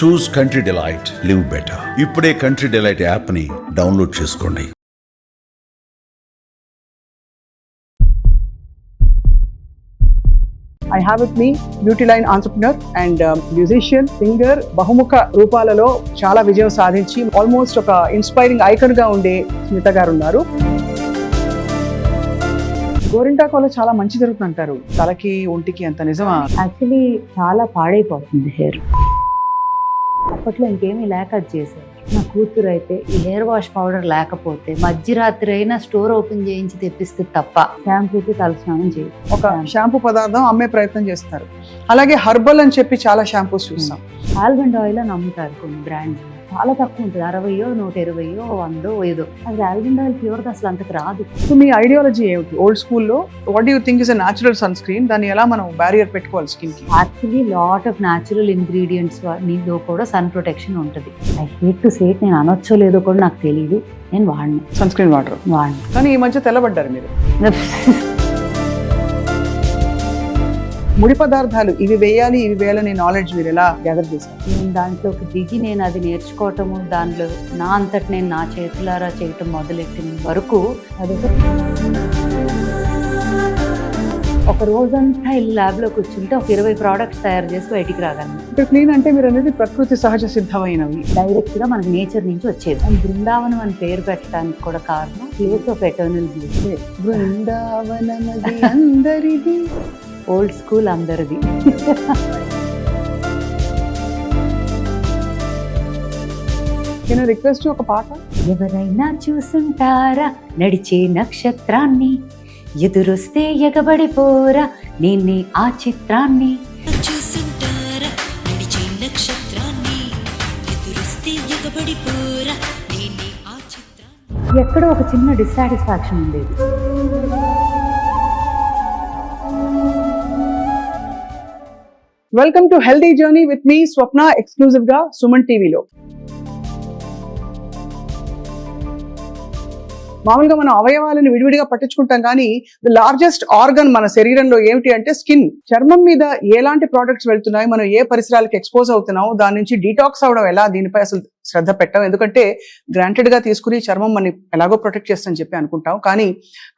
చూస్ country delight, live better. ఇప్పుడే country delight app ని download చేసుకోండి. I have with me beauty line entrepreneur and musician, singer, బహుముఖ రూపాలలో చాలా విజయం సాధించి ఆల్మోస్ట్ ఒక ఇన్స్పైరింగ్ ఐకాన్ గా ఉండే స్మిత గారు ఉన్నారు. గోరింటాకులో చాలా మంచి జరుగుతుంటారు, తలకి ఒంటికి అంత నిజమా? యాక్చువల్లీ చాలా పాడైపోతుంది హెయిర్. అప్పట్లో ఇంకేమీ లేక అది చేశారు. నా కూతురు అయితే ఈ హెయిర్ వాష్ పౌడర్ లేకపోతే మధ్యరాత్రి అయినా స్టోర్ ఓపెన్ చేయించి తెప్పిస్తే తప్ప షాంపూకి తలస్నానం చేయదు. ఒక షాంపూ పదార్థం అమ్మే ప్రయత్నం చేస్తారు. అలాగే హర్బల్ అని చెప్పి చాలా షాంపూస్ చూస్తాం. ఆల్మండ్ ఆయిల్ అని అమ్ముతారు కొన్ని బ్రాండ్స్, చాలా తక్కువ ఉంటుంది, 60, 120, 100, ఏదో. అది ఆల్మండ్ ఆయిల్ ప్యూర్ అసలు అంతకు రాదు. సో మీ ఐడియాలజీ ఏమిటి? ఓల్డ్ స్కూల్లో what do you think is a natural sun screen, దాన్ని ఎలా మనం బ్యారియర్ పెట్టుకోవాలి స్కిన్ కి? Actually lot of natural ingredients నీలో కూడా సన్ ప్రొటెక్షన్ ఉంటుంది. I hate to say it, నేను అనొచ్చో లేదో కూడా నాకు తెలియదు. నేను వాడిని సన్ స్క్రీన్ వాటర్ కానీ ఈ మధ్య తెల్లబడ్డారు మీరు. ముడి పదార్థాలు ఇవి వేయాలి ఇవి వేయాలనే నాలెడ్జ్ మీరు ఎలా గ్యాదర్ చేశారు? నేను దాంట్లోకి దిగి నేను అది నేర్చుకోవటము, దాంట్లో నా అంతటి నేను నా చేతులారా చేయటం మొదలెట్టిన వరకు అదొక ఒక రోజంతా వెళ్ళి ల్యాబ్లో కూర్చుంటే ఒక 20 ప్రోడక్ట్స్ తయారు చేసి బయటికి రాగలను. ఇక్కడ క్లీన్ అంటే మీరు అనేది ప్రకృతి సహజ సిద్ధమైనవి, డైరెక్ట్గా మనకి నేచర్ నుంచి వచ్చేది. అండ్ బృందావనం అని పేరు పెట్టడానికి కూడా కారణం ప్లేస్ ఆఫ్ ఎటర్నల్ బ్లిస్. బృందావనమది అందరిది, ఓల్డ్ స్కూల్ అందరిది. నేను రిక్వెస్ట్ ఒక పాట. ఎవరైనా చూసుంటారా నడిచే నక్షత్రాన్ని, ఎదురొస్తే ఎగబడిపోరా నేనే ఆ చిత్రాన్ని. చూసుంటారా నడిచే నక్షత్రాన్ని, ఎదురొస్తే ఎగబడిపోరా నేనే ఆ చిత్రాన్ని. ఎక్కడో ఒక చిన్న డిస్సాటిస్ఫాక్షన్ ఉండేది. Welcome to healthy journey with me Swapna, exclusive గా సుమన్ టీవీలో. మామూలుగా మనం అవయవాలను విడివిడిగా పట్టించుకుంటాం, కానీ ది లార్జెస్ట్ ఆర్గన్ మన శరీరంలో ఏమిటి అంటే స్కిన్. చర్మం మీద ఎలాంటి ప్రోడక్ట్స్ వెళ్తున్నాయి, మనం ఏ పరిసరాలకు ఎక్స్పోజ్ అవుతున్నాం, దాని నుంచి డీటాక్స్ అవడం ఎలా, దీనిపై అసలు శ్రద్ధ పెట్టాం. ఎందుకంటే గ్రాంటెడ్ గా తీసుకుని చర్మం మనం ఎలాగో ప్రొటెక్ట్ చేస్తామని చెప్పి అనుకుంటాం, కానీ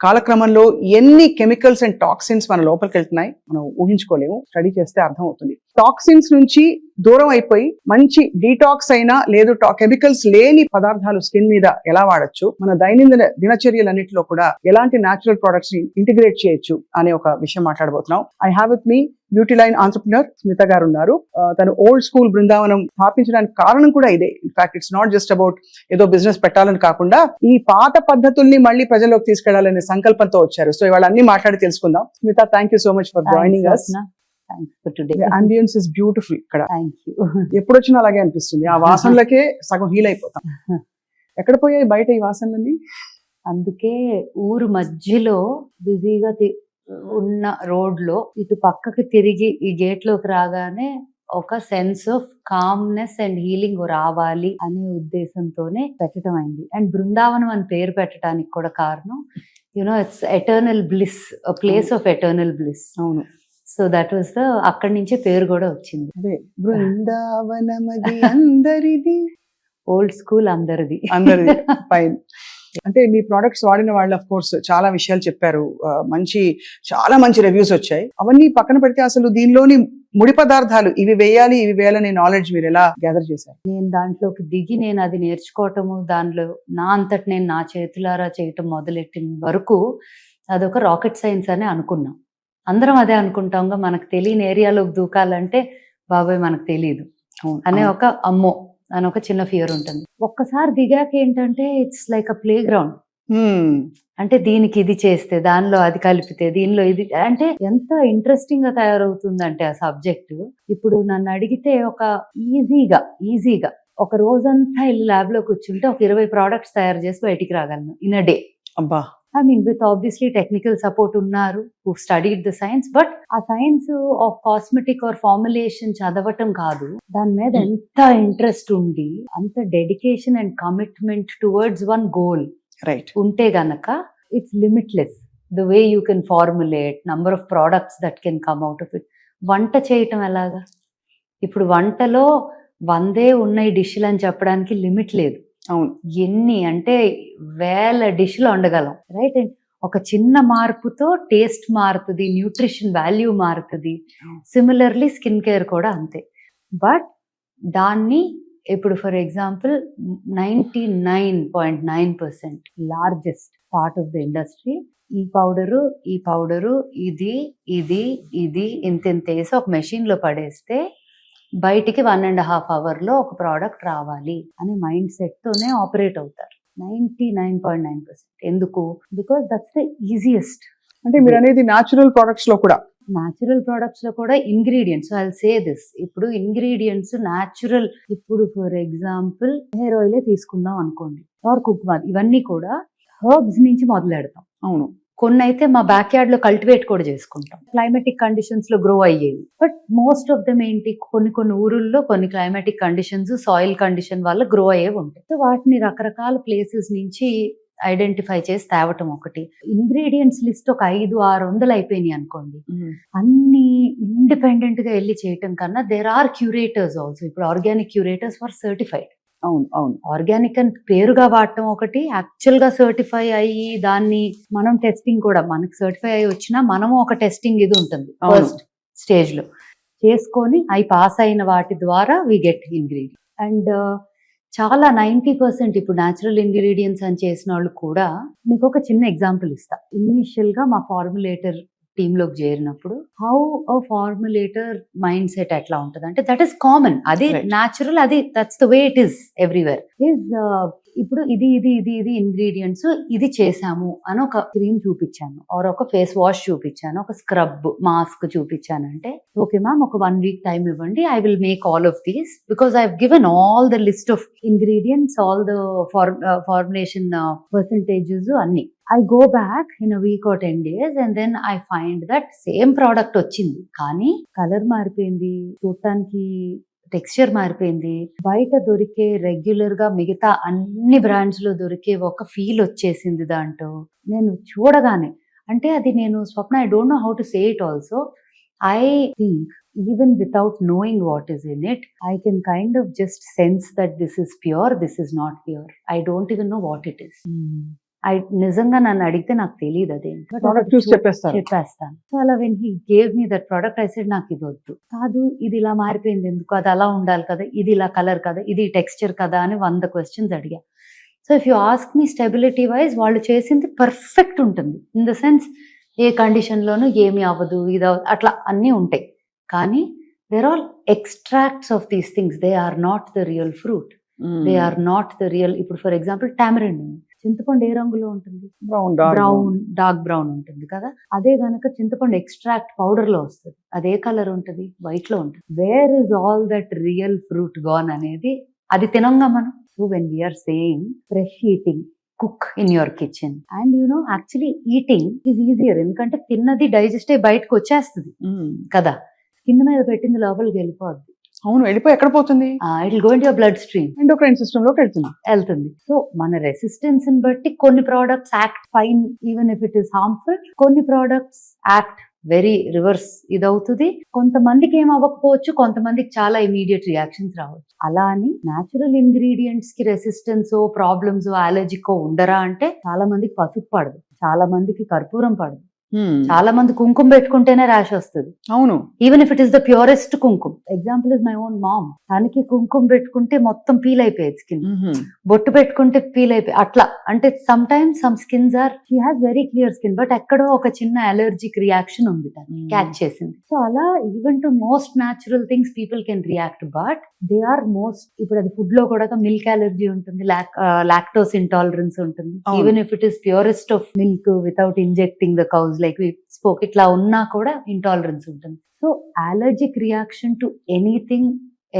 కాలక్రమంలో ఎన్ని కెమికల్స్ అండ్ టాక్సిన్స్ మన లోపలికి వెళ్తున్నాయి మనం ఊహించుకోలేము. స్టడీ చేస్తే అర్థం అవుతుంది. టాక్సిన్స్ నుంచి దూరం అయిపోయి మంచి డీటాక్స్ అయినా లేదు కెమికల్స్ లేని పదార్థాలు స్కిన్ మీద ఎలా వాడచ్చు, మన దైనందిన దినచర్యలన్నింటిలో కూడా ఎలాంటి న్యాచురల్ ప్రొడక్ట్స్ ని ఇంటిగ్రేట్ చేయొచ్చు అనే ఒక విషయం మాట్లాడబోతున్నాం. I have with me beauty line entrepreneur Smita గారు ఉన్నారు. తను ఓల్డ్ స్కూల్ బృందావనం స్థాపించడానికి కారణం కూడా ఇదే. In fact it's not just about ఏదో బిజినెస్ పెట్టాలని కాకుండా ఈ పాత పద్ధతుల్ని మళ్ళీ ప్రజల్లోకి తీసుకెళ్లాలనే సంకల్పంతో వచ్చారు. సో ఇవాళ అన్ని మాట్లాడి తెలుసుకుందాం. Smita, thank you so much for joining us. Ambience is beautiful. ఇక్కడ ఎప్పుడు వచ్చినా అలాగే అనిపిస్తుంది. ఆ వాసనలకే సగం హీల్ అయిపోతాం. ఎక్కడ పోయాయి బయట ఈ వాసనలన్నీ? అందుకే ఊరు మధ్యలో బిజీగా ఉన్న రోడ్ లో ఇటు పక్కకి తిరిగి ఈ గేట్ లోకి రాగానే ఒక sense of calmness and healing రావాలి అనే ఉద్దేశంతోనే పెట్టడం అయింది. అండ్ బృందావనం అని పేరు పెట్టడానికి కూడా కారణం it's eternal bliss, place of eternal bliss. అవును. సో దట్ వాస్ అక్కడి నుంచే పేరు కూడా వచ్చింది. అదే బృందావనమది అందరిది, ఓల్డ్ స్కూల్ అందరిది. ఫైన్. అంటే మీ ప్రొడక్ట్స్ వాడిన వాళ్ళు ఆఫ్ కోర్స్ చాలా విషయాలు చెప్పారు, చాలా మంచి రివ్యూస్ వచ్చాయి. అవన్నీ పక్కన పెడితే అసలు దీనిలోని ముడి పదార్థాలు ఇవి వేయాలి ఇవి వేయాలనే నాలెడ్జ్ మీరు ఎలా గ్యాదర్ చేశారు? నేను దాంట్లోకి దిగి నేను అది నేర్చుకోవటము, దానిలో నా అంతటి నేను నా చేతులారా చేయటం మొదలెట్టిన వరకు అదొక రాకెట్ సైన్స్ అని అనుకున్నాం. అందరం అదే అనుకుంటాంగా, మనకు తెలియని ఏరియాలోకి దూకాలంటే బాబాయ్ మనకు తెలియదు అనే ఒక అమ్మో అని ఒక చిన్న ఫియర్ ఉంటుంది. ఒక్కసారి దిగాక ఏంటంటే it's like a play ground. అంటే దీనికి ఇది చేస్తే, దానిలో అది కలిపితే, దీనిలో ఇది, అంటే ఎంత ఇంట్రెస్టింగ్ గా తయారవుతుందంటే ఆ సబ్జెక్ట్. ఇప్పుడు నన్ను అడిగితే ఒక ఈజీగా ఒక రోజంతా వెళ్ళి ల్యాబ్ లో కూర్చుంటే ఒక 20 ప్రోడక్ట్స్ తయారు చేసి బయటికి రాగలను ఇన్ అ డే. అబ్బా. I mean, with obviously technical support unnaru who studied the science, but ఆ science of cosmetic or formulation చదవటం కాదు, దాని మీద ఎంత ఇంట్రెస్ట్ ఉండి అంత dedication and commitment towards one goal ఉంటే గనక it's limitless. The way you can formulate, number of products that can come out of it. వంట చేయటం ఎలాగా? ఇప్పుడు వంటలో 100 ఉన్నాయి డిష్లు అని చెప్పడానికి లిమిట్ లేదు. అవును. ఎన్ని అంటే వేల డిష్లు వండగలం, రైట్? అండ్ ఒక చిన్న మార్పుతో టేస్ట్ మారుతుంది, న్యూట్రిషన్ వాల్యూ మారుతుంది. సిమిలర్లీ స్కిన్ కేర్ కూడా అంతే. బట్ దాన్ని ఇప్పుడు for example 99.9% largest part of the industry ఈ పౌడరు ఇది ఇది ఇది ఇంత వేసి ఒక మెషిన్ లో పడేస్తే బయటికి 1.5 hours ఒక ప్రోడక్ట్ రావాలి అనే మైండ్ సెట్ తోనే ఆపరేట్ అవుతారు 99.9%. ఎందుకు? Because that's the easiest. అంటే మీరు అనేది న్యాచురల్ ప్రొడక్ట్స్ లో కూడా న్యాచురల్ ప్రొడక్ట్స్ లో కూడా ingredients, I will say this, ఇప్పుడు ఇంగ్రీడియంట్స్ న్యాచురల్. ఇప్పుడు ఫర్ ఎగ్జాంపుల్ హెయిర్ ఆయిలే తీసుకుందాం అనుకోండి, ఆర్ కుక్మార్, ఇవన్నీ కూడా హర్బ్స్ నుంచి మొదలెడతాం. అవును. కొన్ని అయితే మా బ్యాక్ యార్డ్ లో కల్టివేట్ కూడా చేసుకుంటాం, క్లైమాటిక్ కండిషన్స్ లో గ్రో అయ్యేవి. బట్ మోస్ట్ ఆఫ్ దమ్ ఏంటి, కొన్ని ఊరుల్లో కొన్ని క్లైమాటిక్ కండిషన్స్, సాయిల్ కండిషన్ వల్ల గ్రో అయ్యేవి ఉంటాయి. సో వాటిని రకరకాల ప్లేసెస్ నుంచి ఐడెంటిఫై చేసి తేవటం ఒకటి. ఇంగ్రీడియంట్స్ లిస్ట్ ఒక 500-600 అయిపోయినాయి అనుకోండి, అన్ని ఇండిపెండెంట్ గా వెళ్ళి చేయటం కన్నా దేర్ ఆర్ క్యూరేటర్స్ ఆల్సో. ఇప్పుడు ఆర్గానిక్ క్యూరేటర్స్ ఫర్ సర్టిఫైడ్. అవును అవును. ఆర్గానిక్ అని పేరుగా వాడటం ఒకటి, యాక్చువల్ గా సర్టిఫై అయ్యి దాన్ని మనం టెస్టింగ్ కూడా, మనకి సర్టిఫై అయ్యి వచ్చినా మనము ఒక టెస్టింగ్ ఇది ఉంటుంది ఫస్ట్ స్టేజ్ లో చేసుకొని అవి పాస్ అయిన వాటి ద్వారా వి గెట్ ఇంగ్రీడియంట్. అండ్ చాలా 90% ఇప్పుడు న్యాచురల్ ఇంగ్రీడియంట్స్ అని చేసిన వాళ్ళు కూడా, మీకు ఒక చిన్న ఎగ్జాంపుల్ ఇస్తా. ఇనిషియల్ గా మా ఫార్ములేటర్ టీమ్ లోకి చేరినప్పుడు హౌ అ ఫార్ములేటర్ మైండ్ సెట్ ఎట్లా ఉంటుంది అంటే, దట్ ఈస్ కామన్, అది న్యాచురల్, అది that's the way it is everywhere. Is ఇప్పుడు ఇది ఇది ఇది ఇది ఇంగ్రీడియంట్స్ ఇది చేసాము అని ఒక క్రీమ్ చూపించాను, ఆర్ ఒక ఫేస్ వాష్ చూపించాను, ఒక స్క్రబ్ మాస్క్ చూపించాను అంటే, ఓకే మ్యామ్ ఒక 1 week టైం ఇవ్వండి, I will make all of these because I have given all the list of ingredients, all the formulation percentages అన్ని. I go back in a week or 10 days and then I find that same product వచ్చింది, కానీ colour మారిపోయింది, చూడటానికి texture మారిపోయింది, బయట దొరికే regular గా మిగతా అన్ని బ్రాండ్స్ లో దొరికే ఒక ఫీల్ వచ్చేసింది దాంట్లో. నేను చూడగానే అంటే అది నేను Swapna, I don't know how to say it also. I think even without knowing what is in it, I can kind of just sense that this is pure, this is not pure. I don't even know what it is. నిజంగా నన్ను అడిగితే నాకు తెలియదు అదేంటి, చెప్పేస్తాను. So అలా when he gave me that product I said నాకు ఇది వద్దు, కాదు ఇది ఇలా మారిపోయింది ఎందుకు, అది అలా ఉండాలి కదా, ఇది ఇలా కలర్ కదా, ఇది టెక్స్చర్ కదా అని 100 questions అడిగా. So if you ask me stability wise వాళ్ళు చేసింది పర్ఫెక్ట్ ఉంటుంది, ఇన్ ద సెన్స్ ఏ కండిషన్ లోనూ ఏమి అవ్వదు, ఇది అట్లా అన్నీ ఉంటాయి. కానీ there are extracts of these things, they are not the real fruit, they are not the real. ఇప్పుడు ఫర్ ఎగ్జాంపుల్ టామరిన్ ఉంది, చింతపండు ఏ రంగులో ఉంటుంది, బ్రౌన్, డార్క్ బ్రౌన్ ఉంటుంది కదా. అదే గనక చింతపండు ఎక్స్ట్రాక్ట్ పౌడర్ లో వస్తుంది, అదే కలర్ ఉంటుంది, వైట్ లో ఉంటుంది. Where is all that real fruit gone అనేది, అది తినంగా మనం. So when we're saying fresh eating, cook in your kitchen, and you know actually eating is easier, ఎందుకంటే తిన్నది డైజెస్ట్ అయ్యి బయటకు వచ్చేస్తుంది కదా, స్కిన్ మీద పెట్టింది లోపలికి వెళ్ళిపోద్ది. అవును, వెళ్ళిపోయి ఎక్కడ పోతుంది, it will go into your blood stream, endocrine system లోకి వెళ్తుంది. సో మన రెసిస్టెన్స్ ని బట్టి కొన్ని products act fine even if it is harmful, కొన్ని ప్రోడక్ట్స్ యాక్ట్ వెరీ రివర్స్ ఇదవుతుంది. కొంతమందికి ఏం అవ్వకపోవచ్చు, కొంతమందికి చాలా ఇమీడియట్ రియాక్షన్స్ రావచ్చు. అలా అని న్యాచురల్ ఇంగ్రీడియంట్స్ కి రెసిస్టెన్స్ ప్రాబ్లమ్స్ అలర్జికో ఉండరా అంటే, చాలా మందికి పసుపు పడదు, చాలా మందికి కర్పూరం పడదు, చాలా మంది కుంకుమ పెట్టుకుంటేనే ర్యాష్ వస్తుంది. అవును, even if it is the purest kumkuma. Example is my own mom, తనకి కుంకుమ పెట్టుకుంటే మొత్తం పీల్ అయిపోయేది స్కిన్, బొట్టు పెట్టుకుంటే పీల్ అయిపోయి అట్లా. అంటే sometimes some skins are, she has very clear skin, but ఎక్కడో ఒక చిన్న అలర్జిక్ రియాక్షన్ ఉంది, క్యాచ్ చేసింది. సో అలా even to most natural things people can react, but they are most, ఇప్పుడు అది ఫుడ్ లో కూడా మిల్క్ అలర్జీ ఉంటుంది, లాక్టోస్ ఇంటాలరెన్స్ ఉంటుంది. Even if it is purest of milk without injecting the cows like we spoke, ఇట్లా ఉన్నా కూడా intolerance ఉంటుంది. So allergic reaction to anything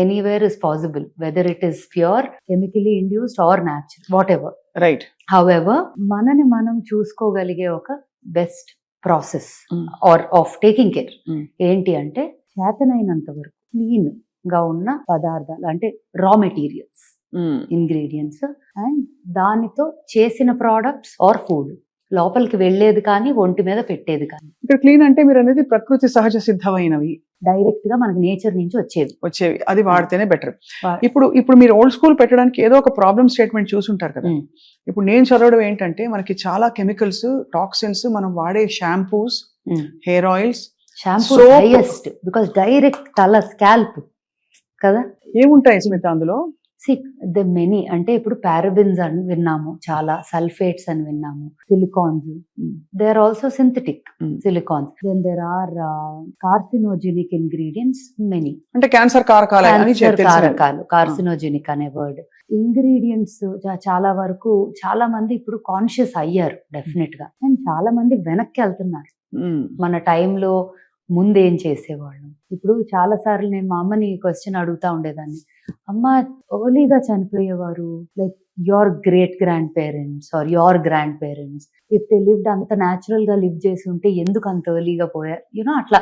anywhere is possible, whether it is pure, chemically induced or natural, whatever. Right. However మనని మనం చూసుకోగలిగే ఒక best process or of taking care ఏంటి అంటే, చేతనైనంత వరకు క్లీన్ గా ఉన్న పదార్థాలు, అంటే రా మెటీరియల్స్, ఇంగ్రీడియంట్స్, అండ్ దానితో చేసిన ప్రోడక్ట్స్ ఆర్ ఫుడ్, లోపలికి వెళ్లేది కానీ ఒంటి మీద పెట్టేది కానీ. ఇక్కడ క్లీన్ అంటే మీరు అనేది ప్రకృతి సహజ సిద్ధమైనవి, డైరెక్ట్ గా మనకి నేచర్ నుంచి వచ్చేవి. వచ్చేవి, అది వాడితేనే బెటర్. వా- ఇప్పుడు మీరు ఓల్డ్ స్కూల్ పెట్టడానికి ఏదో ఒక ప్రాబ్లమ్ స్టేట్మెంట్ చూసుంటారు కదా. ఉమ్. ఇప్పుడు నేను చదవడం ఏంటంటే మనకి చాలా కెమికల్స్, టాక్సిన్స్, మనం వాడే shampoos, hair oils, shampoo Soap. Highest because direct తల స్కాల్ప్ కదా. ఏముంటాయి స్మిత అందులో? ద మెనీ అంటే ఇప్పుడు పారాబిన్స్ అని విన్నాము, చాలా సల్ఫేట్స్ అని విన్నాము, silicones, they are also synthetic silicones, then there are carcinogenic ingredients many. అంటే క్యాన్సర్ కారకాలు అని కారకాలు, కార్సినోజెనిక్ అనే వర్డ్, ఇంగ్రీడియంట్స్ చాలా వరకు చాలా మంది ఇప్పుడు కాన్షియస్ అయ్యారు డెఫినెట్ గా, అండ్ చాలా మంది వెనక్కి వెళ్తున్నారు. మన టైంలో ముందేం చేసేవాళ్ళం. ఇప్పుడు చాలా సార్లు నేను మా అమ్మని క్వశ్చన్ అడుగుతా ఉండేదాన్ని, అమ్మ ఎర్లీగా చనిపోయేవారు, like your great grandparents or your grandparents, if they lived అంత న్యాచురల్ గా లివ్ చేసి ఉంటే ఎందుకు అంత ఎర్లీగా పోయారు, యూనో అట్లా.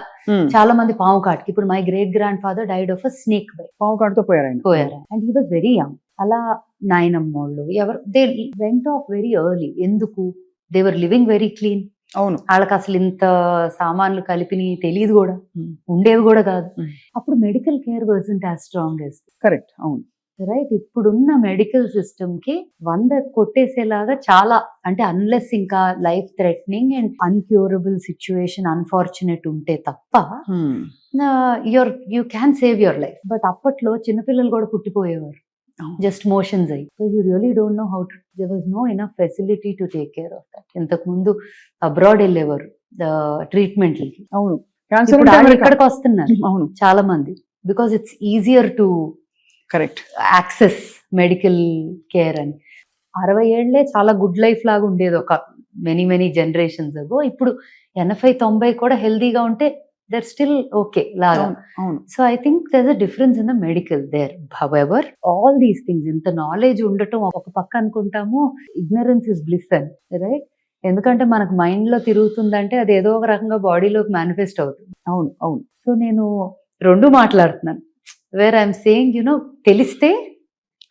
చాలా మంది పాము కాటికి, ఇప్పుడు my great grandfather died of a snake bite, పాము కాటుతో పోయారు and he was very young. అలా నాయనమ్మోళ్ళు ఎవరు they went off very early. ఎందుకు? They were living very clean. అవును, వాళ్ళకి అసలు ఇంత సామాన్లు కలిపిని తెలియదు కూడా, ఉండేవి కూడా కాదు. అప్పుడు medical care wasn't as strong as. Correct, అవును, రైట్. ఇప్పుడున్న మెడికల్ సిస్టమ్ కి 100 కొట్టేసేలాగా చాలా, అంటే అన్లెస్ ఇంకా life threatening and incurable situation unfortunate ఉంటే తప్ప you can save your life. But అప్పట్లో చిన్నపిల్లలు కూడా పుట్టిపోయేవారు జస్ట్ మోషన్స్ అయ్యి. So you really don't know how to, there was no enough facility to take care of that. ఇంతకు ముందు abroad వెళ్ళేవారు ట్రీట్మెంట్లకి. అవును, ఇక్కడికి వస్తున్నారు అవును, చాలా మంది, because it's easier to correct access medical care అని. 60 ఏళ్లే చాలా గుడ్ లైఫ్ లాగా ఉండేది ఒక మెనీ జనరేషన్స్ అగో. ఇప్పుడు 80-90 కూడా హెల్దీగా ఉంటే they're still okay laga. So I think there's a difference in the medical there. However, all these things, inta knowledge undatam oka pakka anukuntamu, ignorance is bliss అని, right? ఎందుకంటే మనకు మైండ్ లో తిరుగుతుందంటే అది ఏదో ఒక రకంగా బాడీలోకి మేనిఫెస్ట్ అవుతుంది. అవును అవును. సో నేను రెండు మాట్లాడుతున్నాను, వేర్ ఐఎమ్ సేయింగ్ యునో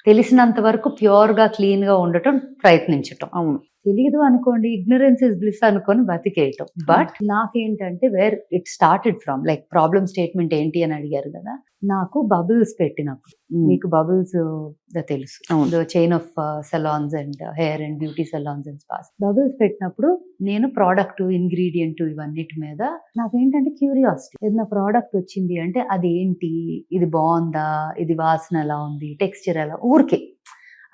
తెలిసినంత వరకు ప్యూర్ గా క్లీన్ గా ఉండటం ప్రయత్నించటం. అవును, తెలీదు అనుకోండి, ఇగ్నరెన్స్ ఇస్ బ్లిస్ అనుకొని బతికేయటం. బట్ నాకేంటంటే where it started from, like problem statement ఏంటి అని అడిగారు కదా, నాకు బబుల్స్ పెట్టినప్పుడు, మీకు బబుల్స్ తెలుసు, chain of salons and hair and beauty salons and spas, bubbles పెట్టినప్పుడు నేను ప్రోడక్ట్ ఇంగ్రీడియంట్ ఇవన్నిటి మీద నాకేంటంటే క్యూరియాసిటీ. ఏదైనా ప్రోడక్ట్ వచ్చింది అంటే అది ఏంటి, ఇది బాగుందా, ఇది వాసన ఎలా ఉంది, టెక్స్చర్ ఎలా, ఊరికే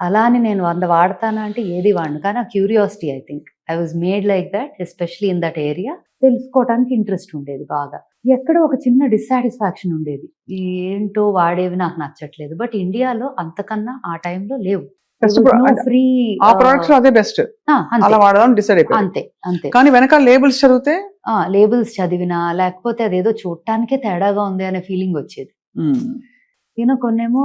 అలా అని నేను 100 వాడతానా అంటే ఏది వాడను, కానీ ఆ curiosity I think I was made like that, especially in that area. తెలుసుకోవడానికి ఇంట్రెస్ట్ ఉండేది బాగా. ఎక్కడో ఒక చిన్న డిస్సాటిస్ఫాక్షన్ ఉండేది, ఏంటో వాడేవి నాకు నచ్చట్లేదు. బట్ ఇండియాలో అంతకన్నా ఆ టైంలో లేవు. ఫ్రీ ఆ ప్రొడక్ట్స్ అదే బెస్ట్, అలా వాడదాం డిసైడ్ అయిపోయి అంతే అంతే. కానీ వెనకాల లేబుల్స్ చదివితే, లేబుల్స్ చదివినా లేకపోతే అదేదో చూడటానికే తేడాగా ఉంది అనే ఫీలింగ్ వచ్చేది. కొన్నేమో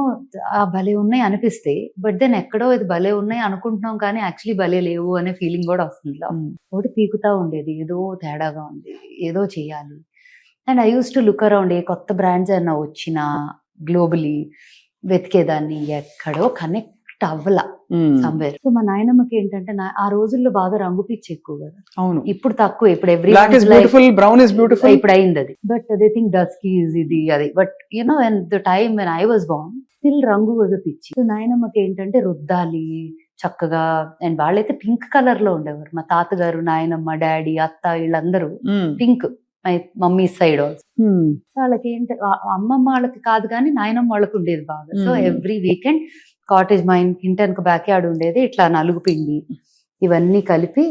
భలే ఉన్నాయి అనిపిస్తాయి, బట్ దెన్ ఎక్కడో ఇది భలే ఉన్నాయి అనుకుంటున్నాం కానీ యాక్చువల్లీ భలే లేవు అనే ఫీలింగ్ కూడా వస్తుంది. ఒకటి పీకుతా ఉండేది, ఏదో తేడాగా ఉంది, ఏదో చేయాలి. And I use to look around, ఏ కొత్త బ్రాండ్స్ అయినా వచ్చినా గ్లోబలీ వెతికేదాన్ని, ఎక్కడో కనెక్ట్ అవ్వలా సమ్వేర్. సో మా నాయనమ్మకి ఏంటంటే ఆ రోజుల్లో బాగా రంగు పిచ్చి ఎక్కువ కదా. అవును, ఇప్పుడు తక్కువ, ఇప్పుడు ఎవ్రీ బ్రౌన్ ఇస్ బ్యూటిఫుల్ ఇప్పుడు అయింది అది. But they think dusky is ఇది అది. But you know when the time when I was born still రంగు వాజ్ అ పిచ్చి. సో నాయనమ్మకి ఏంటంటే రుద్దాలి చక్కగా, అండ్ వాళ్ళైతే పింక్ కలర్ లో ఉండేవారు. మా తాతగారు, నాయనమ్మ, డాడీ, అత్త వీళ్ళందరూ pink, my mummy side also. వాళ్ళకి ఏంటి, అమ్మమ్మ వాళ్ళకి కాదు కానీ నాయనమ్మ వాళ్ళకి ఉండేది బాగా. సో ఎవ్రీ వీకెండ్ కాటేజ్, మా ఇంటి వెనక బ్యాక్ యార్డ్ ఉండేది, ఇట్లా నలుగు పిండి ఇవన్నీ కలిపి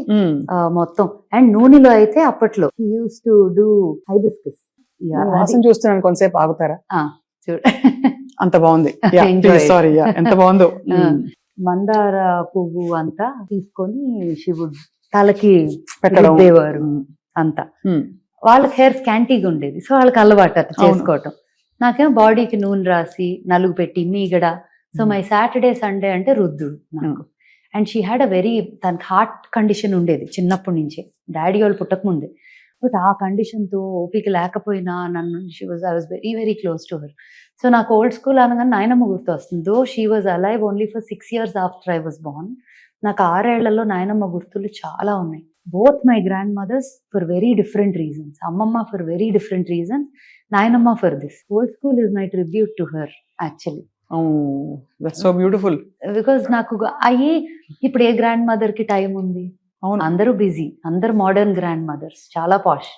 మొత్తం. అండ్ నూనెలో అయితే అప్పట్లో యూస్ టు డూ హైబిస్కస్. వాసన చూస్తున్నాను, కొంతసేపు ఆగుతారా? చూడ అంత బాగుంది, సారీ ఎంత బాగుందో. మందార పువ్వు అంతా తీసుకొని శివుడు తలకి పెట్టేవారు అంతా. వాళ్ళకి హెయిర్ స్కాంటీగా ఉండేది, సో వాళ్ళకి అలవాటు అది చేసుకోవటం. నాకేమో బాడీకి నూనె రాసి నలుగు పెట్టి మీగడ. సో మై సాటర్డే సండే అంటే రుద్దుడు నాకు. And she had a very, తనకి హార్ట్ కండిషన్ ఉండేది చిన్నప్పటి నుంచే, డాడీ వాళ్ళు పుట్టక ముందే. బట్ ఆ కండిషన్తో ఓపిక లేకపోయినా నన్ను, I was very very close to her. So నాకు ఓల్డ్ స్కూల్ అనగానే నాయనమ్మ గుర్తు వస్తుంది. Though she was alive only for 6 years after I was born. నాకు 6 ఏళ్లలో నాయనమ్మ గుర్తులు చాలా ఉన్నాయి. Both my grand mothers for very different reasons, అమ్మమ్మ ఫర్ వెరీ డిఫరెంట్ రీజన్స్, నాయనమ్మ for this. Old school is my tribute to her actually. That's so beautiful. Because నాకు అయ్యి ఇప్పుడు ఏ గ్రాండ్ మదర్ కి టైం ఉంది? అవును, అందరూ బిజీ, అందరు మోడర్న్ గ్రాండ్ మదర్స్, చాలా పాష్.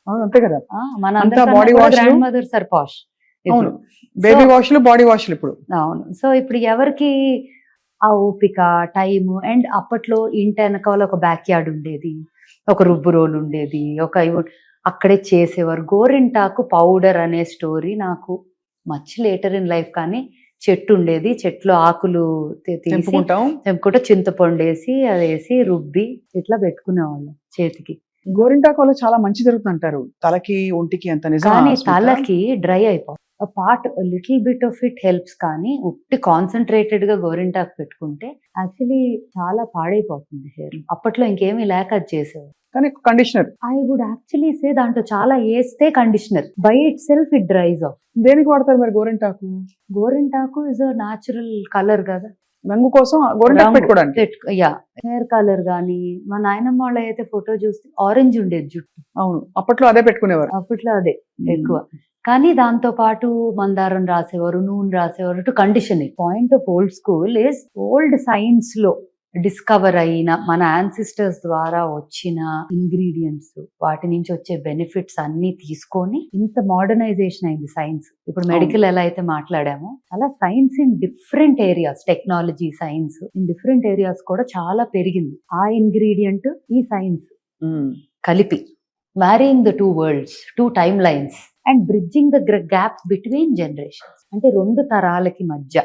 అవును, అంతే కదా. మన అంతా body wash లు. గ్రాండ్ మదర్స్ ఆర్ పాష్. అవును, బేబీ వాష్లు, బాడీ వాష్లు ఇప్పుడు. అవును. సో ఇప్పుడు ఎవరికి ఆ ఓపిక, టైము? అండ్ అప్పట్లో ఇంటి వెనకాల ఒక బ్యాక్ యార్డ్ ఉండేది, ఒక రుబ్బు రోల్ ఉండేది, అక్కడే చేసేవారు. గోరింటాకు పౌడర్ అనే స్టోరీ నాకు మచ్ లేటర్ ఇన్ లైఫ్. కానీ చెట్టు ఉండేది, చెట్లు ఆకులు తెంపుకుంటే చింతపండు వేసి అది వేసి రుబ్బి ఇట్లా పెట్టుకునేవాళ్ళం చేతికి. గోరింటాకు వల్ల చాలా మంచి జరుగుతుంది అంటారు, తలకి ఒంటికి. అంత నిజం? కానీ తలకి డ్రై అయిపోతుంది. Part little bit of it helps, కానీ ఉట్టి కాన్సన్ట్రేటెడ్ గా గోరింటాకు పెట్టుకుంటే యాక్చువల్లీ చాలా పాడైపోతుంది హెయిర్. అప్పట్లో ఇంకేమీ లేక అది చేసేవారు. కానీ conditioner I would actually say దాంట్లో చాలా వేస్తే conditioner by itself it dries off. దేనికి వాడతారు మరి గోరింటాకు? గోరింటాకు ఇస్ అ న్యాచురల్ కలర్ కదా, రంగు కోసం గోరింటాకు పెట్టుకోవడానికి. యా, హెయిర్ కలర్ గానీ. మా నాయనమ్మ వాళ్ళ అయితే ఫోటో చూస్తే ఆరెంజ్ ఉండేది జుట్టు. అవును, అప్పట్లో అదే పెట్టుకునేవారు. అప్పట్లో అదే ఎక్కువ. కానీ దాంతో పాటు మందారం రాసేవారు, నూనె రాసేవారు to condition it. Point of old school is old science లో డిస్కవర్ అయిన మన యాన్సిస్టర్స్ ద్వారా వచ్చిన ఇంగ్రీడియంట్స్, వాటి నుంచి వచ్చే బెనిఫిట్స్ అన్ని తీసుకొని ఇంత మోడర్నైజేషన్ అయింది సైన్స్. ఇప్పుడు మెడికల్ ఎలా అయితే మాట్లాడామో అలా science in different areas, technology science in different areas కూడా చాలా పెరిగింది. ఆ ఇంగ్రీడియంట్ ఈ సైన్స్ కలిపి marrying the two world's, two time lines and bridging the gap between generations. అంటే రెండు తరాలకి మధ్య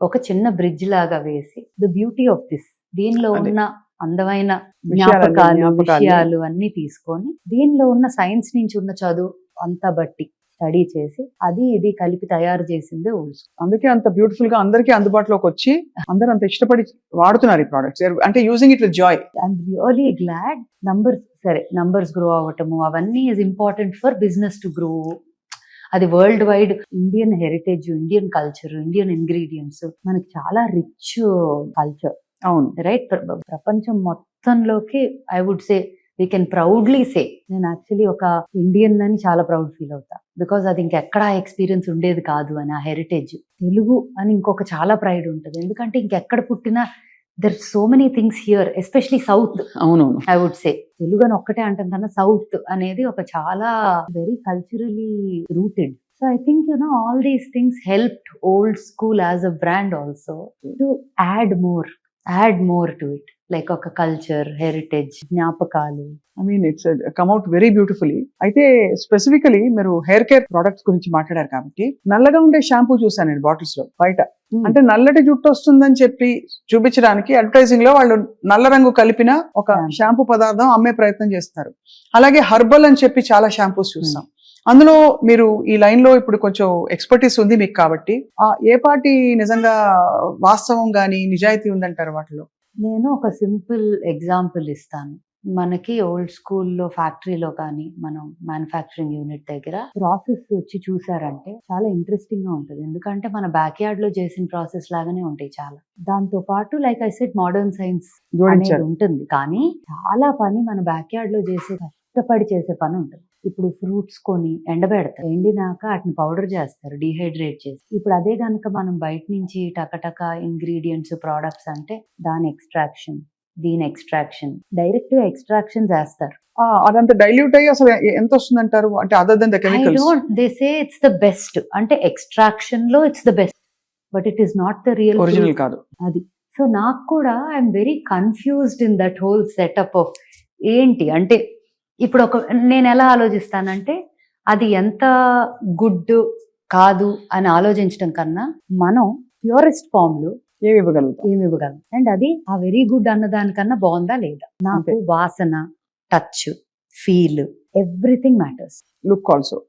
ఒక చిన్న బ్రిడ్జ్ లాగా వేసి ద బ్యూటీ ఆఫ్ దిస్, దీనిలో ఉన్న అందమైన విషయాలు అన్ని తీసుకొని దీనిలో ఉన్న సైన్స్ నుంచి ఉన్న చదువు అంతా బట్టి స్టడీ చేసి అది ఇది కలిపి తయారు చేసిందే ఓల్డ్ స్కూల్. అందుకే అంత బ్యూటిఫుల్ గా అందరికీ అందుబాటులోకి వచ్చి అందరూ అంత ఇష్టపడి వాడుతున్నారు ఈ ప్రొడక్ట్స్. అంటే using it with joy. I'm really glad. Numbers grow అవ్వటము అవన్నీ is important for business to grow. అది world wide Indian heritage, Indian culture, Indian ingredients, మనకి చాలా రిచ్ కల్చర్. అవును, రైట్. ప్రపంచం మొత్తంలోకి I would say we can proudly say నేను actually ఒక ఇండియన్ అని చాలా ప్రౌడ్ ఫీల్ అవుతా. బికాజ్ అది ఇంకెక్కడ ఎక్స్పీరియన్స్ ఉండేది కాదు అని. ఆ హెరిటేజ్ తెలుగు అని ఇంకొక చాలా ప్రైడ్ ఉంటుంది. ఎందుకంటే ఇంకెక్కడ పుట్టినా there so many things here, especially south. అవునవును, ఐ వుడ్ సే తెలుగు అని ఒక్కటే అంటాం కన్నా సౌత్ అనేది ఒక చాలా very culturally rooted. So I think all these things helped old school as a brand also to add more to it, like ఒక culture, heritage, జ్ఞాపకాలు. I mean it's come out very beautifully. అయితే specifically మీరు hair care products గురించి మాట్లాడారు కాబట్టి, నల్లగా ఉండే shampoo చూసాను నేను బాటిల్స్ లో బయట. అంటే నల్లటి జుట్టు వస్తుందని చెప్పి చూపించడానికి అడ్వర్టైజింగ్ లో వాళ్ళు నల్ల రంగు కలిపిన ఒక షాంపూ పదార్థం అమ్మే ప్రయత్నం చేస్తారు. అలాగే హర్బల్ అని చెప్పి చాలా షాంపూస్ చూస్తాం. అందులో మీరు ఈ లైన్ లో ఇప్పుడు కొంచెం ఎక్స్పర్టీస్ ఉంది మీకు కాబట్టి, ఏ పార్టీ నిజంగా వాస్తవం గానీ నిజాయితీ ఉందంటారు వాటిలో? నేను ఒక సింపుల్ ఎగ్జాంపుల్ ఇస్తాను. మనకి ఓల్డ్ స్కూల్లో ఫ్యాక్టరీలో కానీ మనం మ్యానుఫ్యాక్చరింగ్ యూనిట్ దగ్గర ప్రాసెస్ వచ్చి చూసారంటే చాలా ఇంట్రెస్టింగ్ గా ఉంటుంది. ఎందుకంటే మన బ్యాక్ యార్డ్ లో చేసిన ప్రాసెస్ లాగానే ఉంటాయి చాలా. దాంతో పాటు like I said modern science అనేది ఉంటుంది, కానీ చాలా పని మన బ్యాక్ యార్డ్ లో కష్టపడి చేసే పని ఉంటుంది. ఇప్పుడు ఫ్రూట్స్ కొని ఎండబెడతారు, ఎండినాక వాటిని పౌడర్ చేస్తారు డీహైడ్రేట్ చేసి. ఇప్పుడు అదే కనుక మనం బయట నుంచి టకటక ఇంగ్రీడియంట్స్ ప్రోడక్ట్స్ అంటే దాని ఎక్స్ట్రాక్షన్, దీని ఎక్స్ట్రాక్షన్, డైరెక్ట్ గా ఎక్స్ట్రాక్షన్ చేస్తారు. అదంతా డైల్యూట్ అయ్యి అసలు ఎంత వస్తుంది అంటారు? అంటే other than the chemicals. They say it's the best, అంటే ఎక్స్ట్రాక్షన్ లో it's the best, but it is not the real original కాదు అది. సో నాకు కూడా I'm very confused in that whole setup of ఏంటి అంటే, ఇప్పుడు నేను ఎలా ఆలోచిస్తానంటే అది ఎంత గుడ్ కాదు అని ఆలోచించడం కన్నా మనం ప్యూరెస్ట్ ఫామ్ లో ఏమి ఇవ్వగలం అండ్ అది ఆ వెరీ గుడ్ అన్న దానికన్నా బాగుందా లేదా. నాకు వాసన, touch, feel, everything matters. Look also.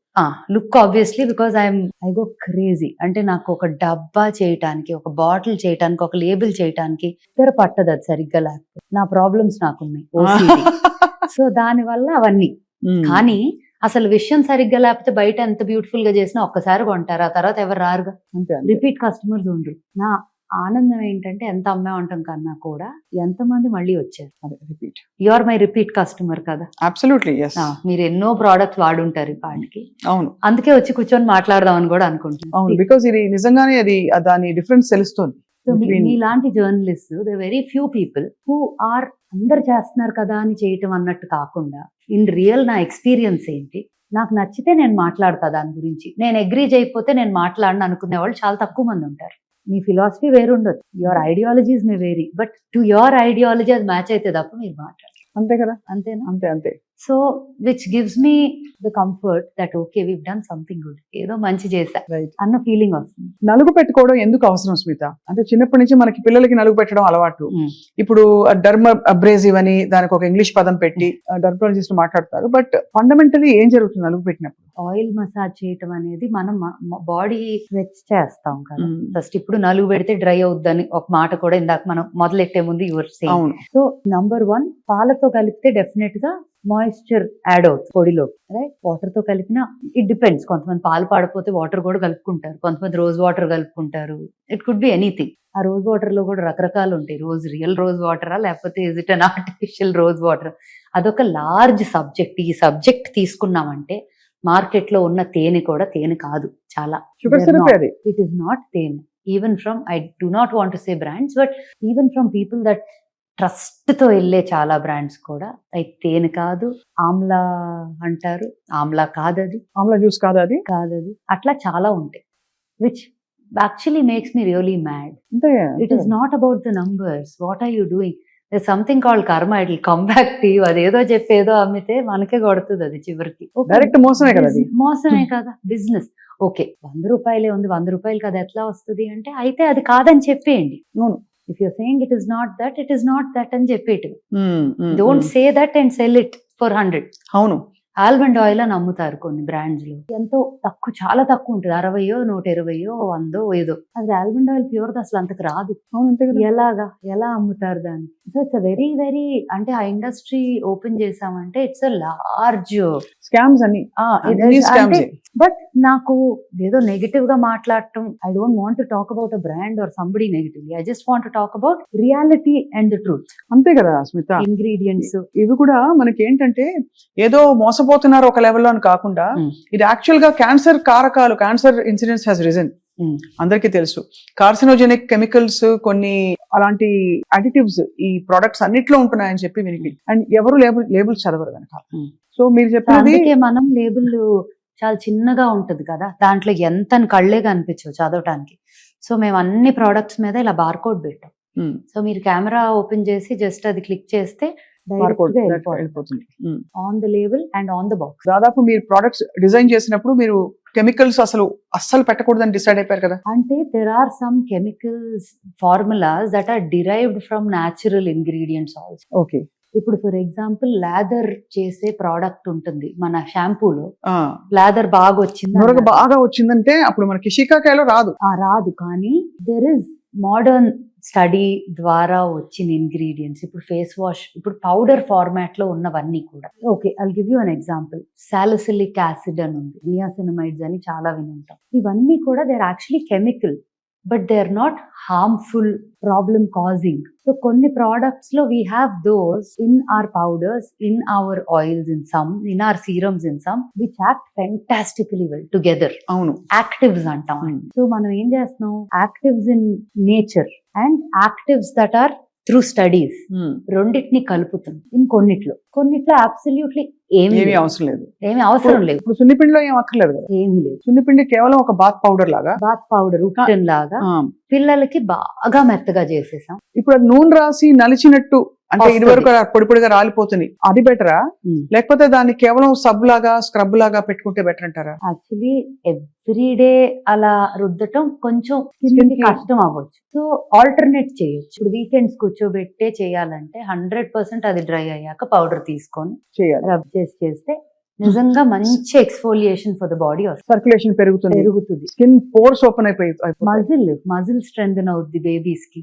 Look obviously, because I go crazy. అంటే నాకు ఒక డబ్బా చేయటానికి, ఒక బాటిల్ చేయటానికి, ఒక లేబుల్ చేయటానికి ఇద్దరు పట్టదు అది సరిగ్గా లేకపోతే. నా ప్రాబ్లమ్స్ నాకున్నాయి సో దాని వల్ల అవన్నీ. కానీ అసలు విషయం సరిగ్గా లేకపోతే బయట ఎంత బ్యూటిఫుల్ గా చేసినా ఒక్కసారి కొంటారు, ఆ తర్వాత ఎవరు రారుగా. రిపీట్ కస్టమర్స్ ఉండరు. ఆనందం ఏంటంటే ఎంత అమ్మేమంటాం కన్నా కూడా ఎంతమంది మళ్ళీ వచ్చారు. అదే repeat. You are my repeat customer కదా. Absolutely yes. మీరు ఎన్నో ప్రోడక్ట్స్ వాడుంటారు వాటికి, అవును అందుకే వచ్చి కూర్చొని మాట్లాడదాం అని కూడా అనుకుంటున్నాను. అవును, బికాజ్ ఇది నిజంగానే అది దాని డిఫరెన్స్ తెలుస్తుంది. సో మీలాంటి journalist the very few people who are అందరు చేస్తున్నారు కదా అని చేయటం అన్నట్టు కాకుండా ఇన్ రియల్ నా ఎక్స్పీరియన్స్ ఏంటి, నాకు నచ్చితే నేను మాట్లాడతా దాని గురించి, నేను అగ్రీ చేయకపోతే నేను మాట్లాడను అనుకునే వాళ్ళు చాలా తక్కువ మంది ఉంటారు. మీ ఫిలాసఫీ వేరు ఉండదు, your ideologies may vary, but to your ideology అది మ్యాచ్ అయితే తప్ప మీరు మాట్లాడరు. అంతే కదా, అంతేనా? అంతే అంతే. So which gives me the comfort that okay we done something good, ఏదో మంచి చేశా రైట్. అన్న ఫీలింగ్ వస్తుంది. నలుగు పెట్టుకోవడం ఎందుకు అవసరం స్మిత? అంటే చిన్నప్పటి నుంచి మనకి పిల్లలకి నలుగు పెట్టడం అలవాటు. ఇప్పుడు డర్మ అబ్రేజివ్ అని దానికి ఒక ఇంగ్లీష్ పదం పెట్టి డర్మటాలజిస్ట్ మాట్లాడతారు. బట్ ఫండమెంటలీ ఏం జరుగుతుంది నలుగు పెట్టినప్పుడు? ఆయిల్ మసాజ్ చేయటం అనేది మనం బాడీ స్ట్రెచ్ చేస్తాం కదా ఫస్ట్. ఇప్పుడు నలుగు పెడితే డ్రై అవుద్దని ఒక మాట కూడా ఇందాక మనం మొదలెట్టే ముందు యువర్ సేయింగ్. అవును. సో నంబర్ 1, పాలతో కలిపితే డెఫినెట్ గా మాయిశ్చర్ యాడ్ అవుతుంది పొడిలో, రైట్? వాటర్ తో కలిపిన ఇట్ డిపెండ్స్, కొంతమంది పాలు పాడపోతే వాటర్ కూడా కలుపుకుంటారు, కొంతమంది రోజ్ వాటర్ కలుపుకుంటారు, ఇట్ కుడ్ బి ఎనీథింగ్. ఆ రోజ్ వాటర్ లో కూడా రకరకాలు ఉంటాయి. రియల్ రోజ్ వాటరా లేకపోతే is it an artificial rose water? అదొక లార్జ్ సబ్జెక్ట్. ఈ సబ్జెక్ట్ తీసుకున్నామంటే మార్కెట్ లో ఉన్న తేనె కూడా తేనె కాదు, చాలా షుగర్ సిరప్ అది. ఇట్ ఈస్ నాట్ తేనె. Even from, I do not want to say brands, but even from people that trust తో వెళ్ళే చాలా బ్రాండ్స్ కూడా తేనె కాదు, ఆమ్లా అంటారు, ఆమ్లా కాదది, ఆమ్లా జ్యూస్ కాదది, అట్లా చాలా ఉంటాయి. Which actually makes me really mad. అంతే. It is not about the numbers. What are you doing? there's something called karma, it will come back to you. అదేదో చెప్పేదో అమ్మితే మనకే కొడుతుంది అది చివరికి. డైరెక్ట్ మోసమే కదా అది. మోసమే కదా బిజినెస్. ఓకే 100 రూపాయలే ఉంది, 100 రూపాయలు కదా ఎట్లా వస్తుంది అంటే అయితే అది కాదని చెప్పేయండి. అవును. If you're saying it is not that, it is not that అని చెప్పేటి. Don't say that and sell it for 100. అవును. ఆల్మండ్ ఆయిల్ అని అమ్ముతారు కొన్ని బ్రాండ్స్ లో, ఎంతో తక్కువ, చాలా తక్కువ ఉంటుంది, 60, 120, 100, ఏదో. అది ఆల్మండ్ ఆయిల్ ప్యూర్ అసలు అంతకు రాదు. ఎలా అమ్ముతారు దాన్ని? సో ఇట్స్ వెరీ వెరీ, అంటే ఆ ఇండస్ట్రీ ఓపెన్ చేసామంటే ఇట్స్ లార్జ్ స్కామ్స్ అని. బట్ నాకు ఏదో నెగటివ్ గా మాట్లాడటం, I don't want to talk about a brand or somebody negatively. I just want to talk about reality and the truth. అంతే కదా స్మిత. ఇంగ్రీడియంట్స్ ఇవి కూడా మనకి ఏంటంటే ఏదో మోసపోతున్నారు ఒక లెవెల్లో అని కాకుండా, ఇది యాక్చువల్ గా క్యాన్సర్ కారకాలు, క్యాన్సర్ ఇన్సిడెన్స్ హ్యాస్ రిజన్. అందరికీ తెలుసు. కార్సినోజెనిక్ కెమికల్స్, కొన్ని అలాంటి అడిటివ్స్ ఈ ప్రొడక్ట్స్ అన్నిట్లో ఉంటున్నాయని చెప్పి వినికి, అండ్ ఎవరు లేబుల్స్ చదవరు కనుక. సో మీరు చెప్పినది, మనం లేబుల్ చాలా చిన్నగా ఉంటది కదా, దాంట్లో ఎంత కళ్ళే కనిపించవు చదవటానికి. సో మేము అన్ని ప్రోడక్ట్స్ మీద ఇలా బార్కోడ్ పెట్టాం. సో మీరు కెమెరా ఓపెన్ చేసి జస్ట్ అది క్లిక్ చేస్తే వెళ్ళిపోతుంది on the label and on the box. దాదాపు మీరు ప్రొడక్ట్స్ డిజైన్ చేసినప్పుడు మీరు కెమికల్స్ అస్సలు పెట్టకూడదని డిసైడ్ అయిపోయారు కదా? అంటే there are some chemicals formulas that are derived from natural ingredients also. Okay. ఇప్పుడు ఫర్ ఎగ్జాంపుల్ లాదర్ చేసే ప్రోడక్ట్ ఉంటుంది మన షాంపూలో, లాదర్ బాగా వచ్చిందంటే అప్పుడు మనకి షికాకాయలో రాదు, కానీ దెర్ ఇస్ మోడర్న్ స్టడీ ద్వారా వచ్చిన ఇంగ్రీడియంట్స్. ఇప్పుడు ఫేస్ వాష్, ఇప్పుడు పౌడర్ ఫార్మాట్ లో ఉన్నవన్నీ కూడా. Okay, I'll give you an example. Salicylic acid అని ఉంది, నియాసినమైడ్స్ అని చాలా వినుంటాం. ఇవన్నీ కూడా they are actually chemical, but they are not harmful, problem causing. So కొన్ని ప్రోడక్ట్స్ లో we have those in our powders, in our oils, in some, in our serums, in some which act fantastically well together. అవును, actives అంటాం. సో మనం ఏం చేస్తున్నాం, actives in nature and actives that or through studies, రెండింటిని కలుపుతుంది. కొన్నిట్లో absolutely ఏమీ అవసరం లేదు. ఇప్పుడు సున్నిపిండిలో ఏం అక్కర్లేదు కదా? ఏమీ లేదు. సున్నిపిండి కేవలం ఒక బాత్ పౌడర్ ఉప్టన్ లాగా పిల్లలకి బాగా మెత్తగా చేసేసాం. ఇప్పుడు నూనె రాసి నలిచినట్టు, అంటే ఇది వరకు పొడి పొడిగా రాలిపోతుంది, అది బెటరా? లేకపోతే దాన్ని కేవలం సబ్ లాగా, స్క్రబ్ లాగా పెట్టుకుంటే బెటర్ అంటారా? యాక్చువల్లీ ఎవ్రీడే అలా రుద్దటం కొంచెం కష్టం అవ్వచ్చు. సో ఆల్టర్నేట్ చేయొచ్చు. ఇప్పుడు వీకెండ్స్ కూర్చోబెట్టే చేయాలంటే 100% అది డ్రై అయ్యాక పౌడర్ తీసుకొని రబ్ చేస్తే నిజంగా మంచి exfoliation for the body, circulation పెరుగుతుంది, స్కిన్ పోర్స్ ఓపెన్ అయిపోయి మజిల్ స్ట్రెంథెన్ అవుద్ది. బేబీస్ కి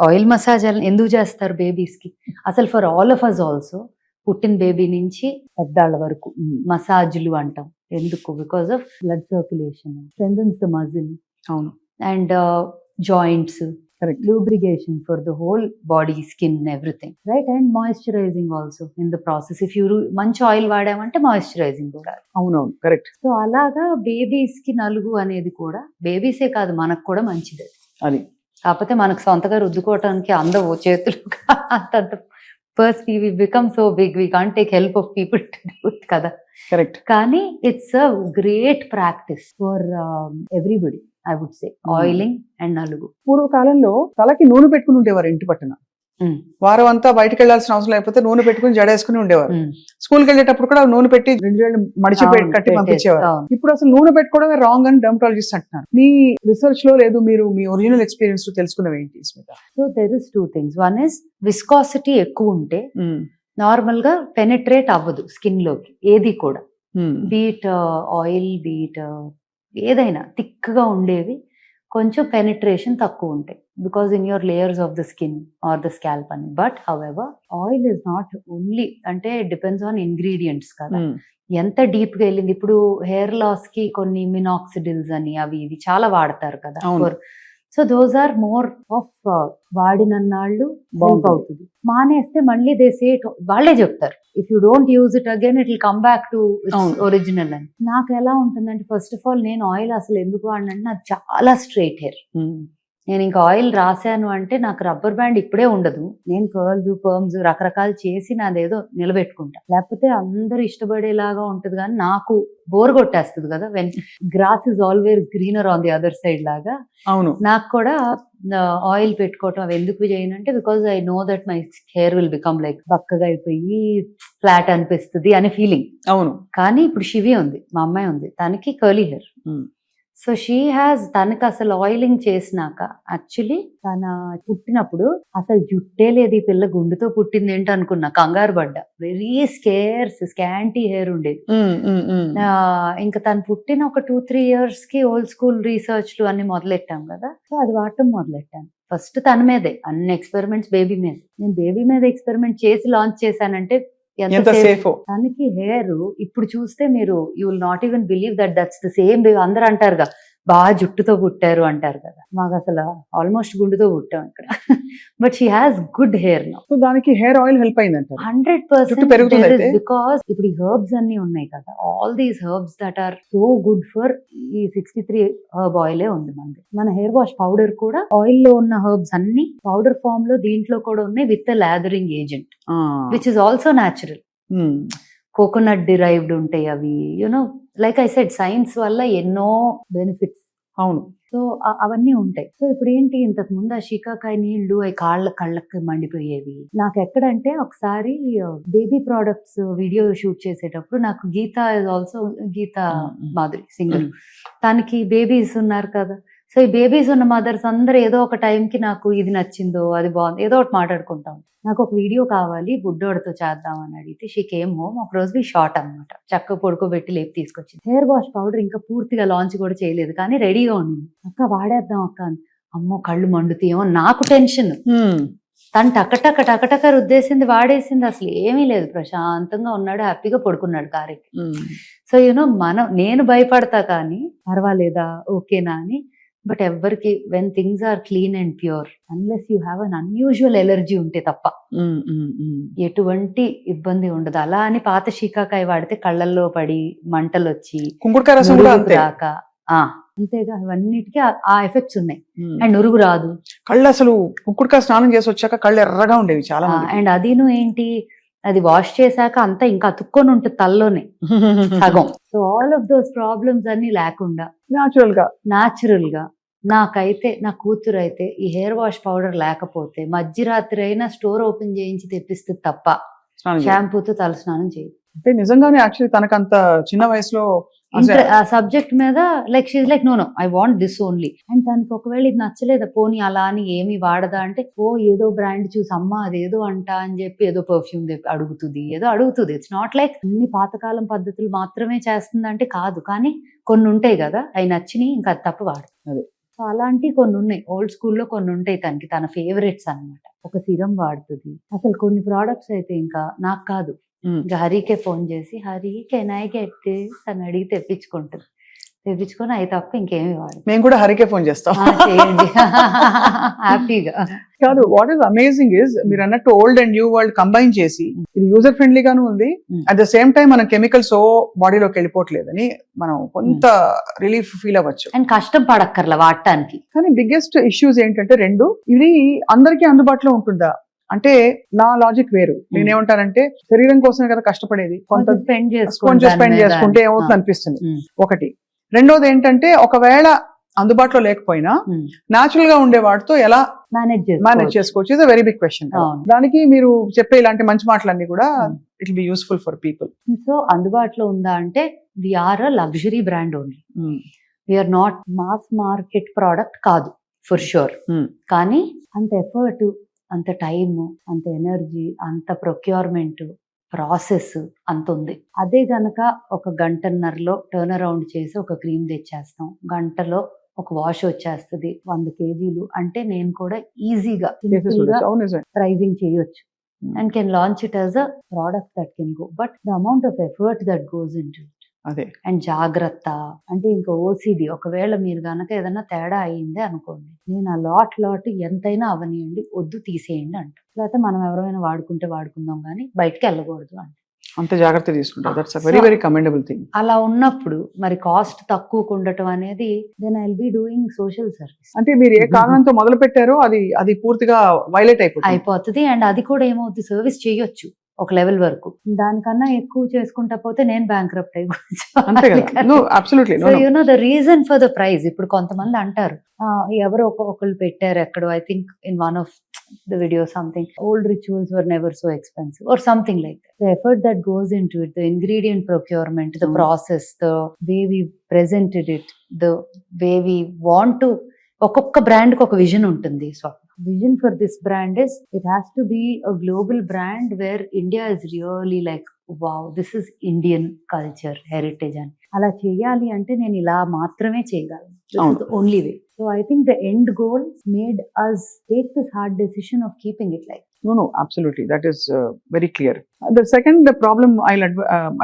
ఆయిల్ మసాజ్ ఎందుకు చేస్తారు బేబీస్ కి? అసలు for all of us also, పుట్టిన బేబీ నుంచి పెద్దాళ్ళ వరకు మసాజ్లు అంటాం. ఎందుకు? Because of blood circulation, strengthens the muscle. అవును. And joints, Correct. lubrication for the whole body, skin, everything, right? And moisturizing also in the process. If you మంచి oil వాడామంటే మాయిశ్చరైజింగ్ కూడా. అవునవును, కరెక్ట్. సో అలాగా బేబీస్ కి నలుగు అనేది కూడా బేబీసే కాదు మనకు కూడా మంచిది. అది కాకపోతే మనకు సొంతగా రుద్దుకోవటానికి అందవు చేతులు అంతంత. First we become so big, we can't take help of people to do it కదా. కరెక్ట్. కానీ it's a great practice for everybody, I would say, oiling and నలుగు. పూర్వకాలంలో తలకి నూనె పెట్టుకుని ఉండేవారు ఇంటి పట్టున. వారం అంతా బయటకు వెళ్లాల్సిన అవసరం లేకపోతే నూనె పెట్టుకుని జడేసుకుని ఉండేవారు. స్కూల్కి వెళ్ళేటప్పుడు కూడా నూనె పెట్టి 2 వేళ్ళు మడిచి కట్టి పంపించేవారు. ఇప్పుడు అసలు నూనె పెట్టుకోవడమే రాంగ్ అని డెర్మటాలజిస్ట్ అంటున్నారు. మీ రీసెర్చ్ లో లేదు, మీరు మీ ఒరిజినల్ ఎక్స్పీరియన్స్ లో తెలుసుకున్నవి ఏంటి Smita? So there is 2 things. One is viscosity ఎక్కువ ఉంటే నార్మల్ గా పెనిట్రేట్ అవ్వదు స్కిన్ లోకి ఏది కూడా. బీట్ ఆయిల్, బీట్ ఏదైనా థిక్ గా ఉండేవి కొంచెం పెనిట్రేషన్ తక్కువ ఉంటాయి, because in your layers of the skin or the scalp అని. But however oil is not only, అంటే డిపెండ్స్ ఆన్ ఇంగ్రీడియంట్స్ కదా, ఎంత డీప్ గా వెళ్ళింది. ఇప్పుడు హెయిర్ లాస్ కి కొన్ని మినాక్సిడిల్స్ అని అవి ఇవి చాలా వాడతారు కదా. So those are more of వాడినన్నాళ్ళు హెల్ప్ అవుతుంది. మానేస్తే మళ్ళీ దే సే, వాళ్ళే చెప్తారు, if you don't use it again it will come back to original అని. నాకు ఎలా ఉంటుందంటే, ఫస్ట్ ఆఫ్ ఆల్ నేను ఆయిల్ అసలు ఎందుకు వాడినంటే నాకు చాలా స్ట్రైట్ హెయిర్. నేను ఇంకా ఆయిల్ రాశాను అంటే నాకు రబ్బర్ బ్యాండ్ ఇప్పుడే ఉండదు. నేను కర్ల్స్, పర్మ్స్ రకరకాలు చేసి నాదేదో నిలబెట్టుకుంటా, లేకపోతే అందరూ ఇష్టపడేలాగా ఉంటది. కానీ నాకు బోర్ కొట్టేస్తుంది కదా, when grass is always greener on the other side లాగా. అవును, నాకు కూడా ఆయిల్ పెట్టుకోవటం అవి ఎందుకు చేయనంటే, because I know that my hair will become like బక్కగా అయిపోయి ఫ్లాట్ అనిపిస్తుంది అనే ఫీలింగ్. అవును. కానీ ఇప్పుడు శివి ఉంది, మా అమ్మాయి ఉంది, తనకి curly hair. So she has, తనకి అసలు ఆయిలింగ్ చేసినాక, యాక్చువల్లీ తన పుట్టినప్పుడు అసలు జుట్టే లేదు, ఈ పిల్ల గుండుతో పుట్టింది ఏంటి అనుకున్నా, కంగారు పడ్డా. వెరీ స్కాంటీ హెయిర్ ఉండేది. ఇంకా తను పుట్టిన ఒక 2-3 years కి ఓల్డ్ స్కూల్ రీసెర్చ్లు అన్ని మొదలెట్టాం కదా. సో అది వాడటం మొదలెట్టాను. ఫస్ట్ తన మీదే అన్ని ఎక్స్పెరిమెంట్స్, బేబీ మీద. నేను బేబీ మీద ఎక్స్పెరిమెంట్ చేసి లాంచ్ చేశానంటే ఎంత సేఫ్. తనకి హెయిర్ ఇప్పుడు చూస్తే మీరు you will not even believe that that's the same baby. అందరూ అంటారుగా బాగా జుట్టుతో పుట్టారు అంటారు కదా, మాకు అసలు ఆల్మోస్ట్ గుండుతో పుట్టాం ఇక్కడ. But she has good hair now. So దానికి హెయిర్ ఆయిల్ హెల్ప్ అయింది అంటారు. 100% బికాస్ ఇప్పుడు ఈ హెర్బ్స్ అన్ని ఉన్నాయి కదా, all these herbs that are so good for, ఈ 63 హెర్బ్ ఆయిలే ఉంది మనది. మన హెయిర్ వాష్ పౌడర్ కూడా ఆయిల్ లో ఉన్న హెర్బ్స్ అన్ని పౌడర్ ఫామ్ లో దీంట్లో కూడా ఉన్నాయి, with lathering agent which is also natural. Coconut derived ఉంటాయి అవి. You know, like I said, science వల్ల ఎన్నో బెనిఫిట్స్. అవును. సో అవన్నీ ఉంటాయి. సో ఇప్పుడు ఏంటి, ఇంతకు ముందు ఆ షికాకాయ నీళ్లు అవి కళ్ళకి మండిపోయేవి. నాకు ఎక్కడంటే ఒకసారి బేబీ ప్రోడక్ట్స్ వీడియో షూట్ చేసేటప్పుడు, నాకు Geetha is also, Geetha Madhuri singer, తనకి బేబీస్ ఉన్నారు కదా. సో ఈ బేబీస్ ఉన్న మదర్స్ అందరూ ఏదో ఒక టైంకి నాకు ఇది నచ్చిందో, అది బాగుంది, ఏదో ఒకటి మాట్లాడుకుంటాం. నాకు ఒక వీడియో కావాలి బుడ్డోడితో చేద్దామని అడిగితే, షీ కేమ్ హోమ్. ఒక రోజు షార్ట్ అనమాట, చక్కగా పడుకోబెట్టి లేపి తీసుకొచ్చింది. హెయిర్ వాష్ పౌడర్ ఇంకా పూర్తిగా లాంచ్ కూడా చేయలేదు, కానీ రెడీగా ఉంది. అక్క వాడేద్దాం అక్క. అమ్మో కళ్ళు మండుతాయేమో నాకు టెన్షన్. తను టకటక రుద్దేసింది, వాడేసింది, అసలు ఏమీ లేదు, ప్రశాంతంగా ఉన్నాడు, హ్యాపీగా పడుకున్నాడు కారెక్కి. సో యూనో, నేను భయపడతా కానీ పర్వాలేదా, ఓకేనా అని. బట్ ఎవ్వరికి, when things are clean and pure, unless you have an unusual allergy ఉంటే తప్ప ఎటువంటి ఇబ్బంది ఉండదు. అలా అని పాత షీకాకాయ వాడితే కళ్ళల్లో పడి మంటలు వచ్చి రాక, అంతేగా, ఇవన్నిటికీ ఆ ఎఫెక్ట్స్ ఉన్నాయి. అండ్ నురుగు రాదు. కళ్ళు అసలు కుంకుడుకాయ స్నానం చేసి వచ్చాక కళ్ళు ఎర్రగా ఉండేవి చాలా. అండ్ అదిను ఏంటి, అది వాష్ చేశాక అంతా ఇంకా అతుక్కొని ఉంటుంది తల్లోనే సగం. So all of those problems అన్ని లేకుండా న్యాచురల్ గా నాకైతే, నా కూతురు అయితే ఈ హెయిర్ వాష్ పౌడర్ లేకపోతే మధ్యరాత్రి అయినా స్టోర్ ఓపెన్ చేయించి తెప్పిస్తుంది తప్ప షాంపూతో తలస్నానం చేయదు. అంటే నిజంగానే యాక్చువల్లీ తనకంత చిన్న వయసులో ఆ సబ్జెక్ట్ మీద like she's like, no I want this only. And తనకి ఒకవేళ ఇది నచ్చలేదా, పోనీ అలా అని ఏమి వాడదా అంటే, ఏదో బ్రాండ్ చూసి అమ్మా అదేదో అంట అని చెప్పి ఏదో పర్ఫ్యూమ్ అడుగుతుంది, ఏదో అడుగుతుంది. ఇట్స్ నాట్ లైక్ అన్ని పాతకాలం పద్ధతులు మాత్రమే చేస్తుందంటే కాదు, కానీ కొన్ని ఉంటాయి కదా, అవి నచ్చినాయి, ఇంకా అది తప్ప వాడు. సో అలాంటివి కొన్ని ఉన్నాయి, ఓల్డ్ స్కూల్లో కొన్ని ఉంటాయి తనకి, తన ఫేవరెట్స్ అనమాట. ఒక సిరం వాడుతుంది. అసలు కొన్ని ప్రోడక్ట్స్ అయితే ఇంకా నాకు కాదు, ఇంకా హరికే ఫోన్ చేసి, Hari can I get this అని అడిగి తెప్పించుకుంటుంది. తెప్పించుకొని అవి తప్ప ఇంకేమి వాడు మేము కూడా హరికే ఫోన్ చేస్తాం. చేయండి హ్యాపీగా. కాదు, వాట్ ఈస్ అమేజింగ్ ఇస్ మీరు అన్నట్టు old and new world combine చేసి ఇది యూజర్ ఫ్రెండ్లీగాను ఉంది, అట్ ద సేమ్ టైం మన కెమికల్స్ బాడీలోకి వెళ్ళిపోవట్లేదని మనం కొంత రిలీఫ్ ఫీల్ అవ్వచ్చు. అండ్ కష్టం పడక్కర్లా వాడటానికి. కానీ బిగ్గెస్ట్ ఇష్యూస్ ఏంటంటే రెండు, ఇది అందరికీ అందుబాటులో ఉంటుందా అంటే నా లాజిక్ వేరు. నేనేమంటానంటే శరీరం కోసమే కదా కష్టపడేది, కొంత స్పెండ్ కొంచెం స్పెండ్ చేసుకుంటే ఏమవుతుంది అనిపిస్తుంది ఒకటి. రెండోది ఏంటంటే ఒకవేళ అందుబాటులో లేకపోయినా న్యాచురల్ గా ఉండే వాటితో ఎలా మేనేజ్ చేసుకోవచ్చు, is a very big question. దానికి మీరు చెప్పే ఇలాంటి మంచి మాటలన్నీ కూడా it will be useful for people. So అందుబాటులో ఉందా అంటే we're a luxury brand only, we're not mass market product కాదు ఫర్ షూర్. కానీ అంత ఎఫర్ట్, అంత టైమ్, అంత ఎనర్జీ, అంత ప్రొక్యూర్మెంట్ ప్రాసెస్ అంత ఉంది. అదే గనక ఒక గంటన్నరలో టర్న్ అరౌండ్ చేసి ఒక క్రీమ్ తెచ్చేస్తాం, గంటలో ఒక వాష్ వచ్చేస్తుంది 100 kgs అంటే నేను కూడా ఈజీగా ప్రైజింగ్ చేయొచ్చు and can launch it as a product that can go. But the amount of effort that goes in to అదే అండ్ జాగ్రత్త అంటే ఇంకా ఓసిడి. ఒకవేళ మీరు గనక ఏదైనా తేడా అయ్యింది అనుకోండి, నేను ఆ లాట్ ఎంతైనా అవనియండి, వద్దు తీసేయండి అంట. లేకపోతే మనం ఎవరైనా వాడుకుంటే వాడుకుందాం కానీ బయటకి వెళ్ళకూడదు అంట. అంత జాగ్రత్త తీసుకుంటారు. That's very very commendable thing. అలా ఉన్నప్పుడు మరి కాస్ట్ తక్కువ ఉండటం అనేది then I will be doing social service. అంటే మీరు ఏ కారణంతో మొదలు పెట్టారో అది పూర్తిగా వైలేట్ అయిపోతుంది. అండ్ అది కూడా ఏమవుతుంది, సర్వీస్ చేయొచ్చు ఒక లెవెల్ వరకు. దానికన్నా ఎక్కువ చేసుకుంటా పోతే నేను బ్యాంక్రప్ట్ అయిపోవచ్చు. You know the reason for the price. ఇప్పుడు కొంతమంది అంటారు ఎవరో ఒకళ్ళు పెట్టారు ఎక్కడో, I think in one of the video something, old rituals were never so expensive or something like that. The effort that goes into it, the ingredient procurement, the process, the way we presented it, the way we want to, ఒక్కొక్క brand కి ఒక vision ఉంటుంది. So vision for this brand is it has to be a global brand where India is really like wow this is Indian culture heritage అని. అలా చేయాలి అంటే నేను ఇలా మాత్రమే చేయగలను. This is the only way. So I think the end goal made us take this hard decision of keeping it like. No, absolutely. That is very clear. The second problem I'll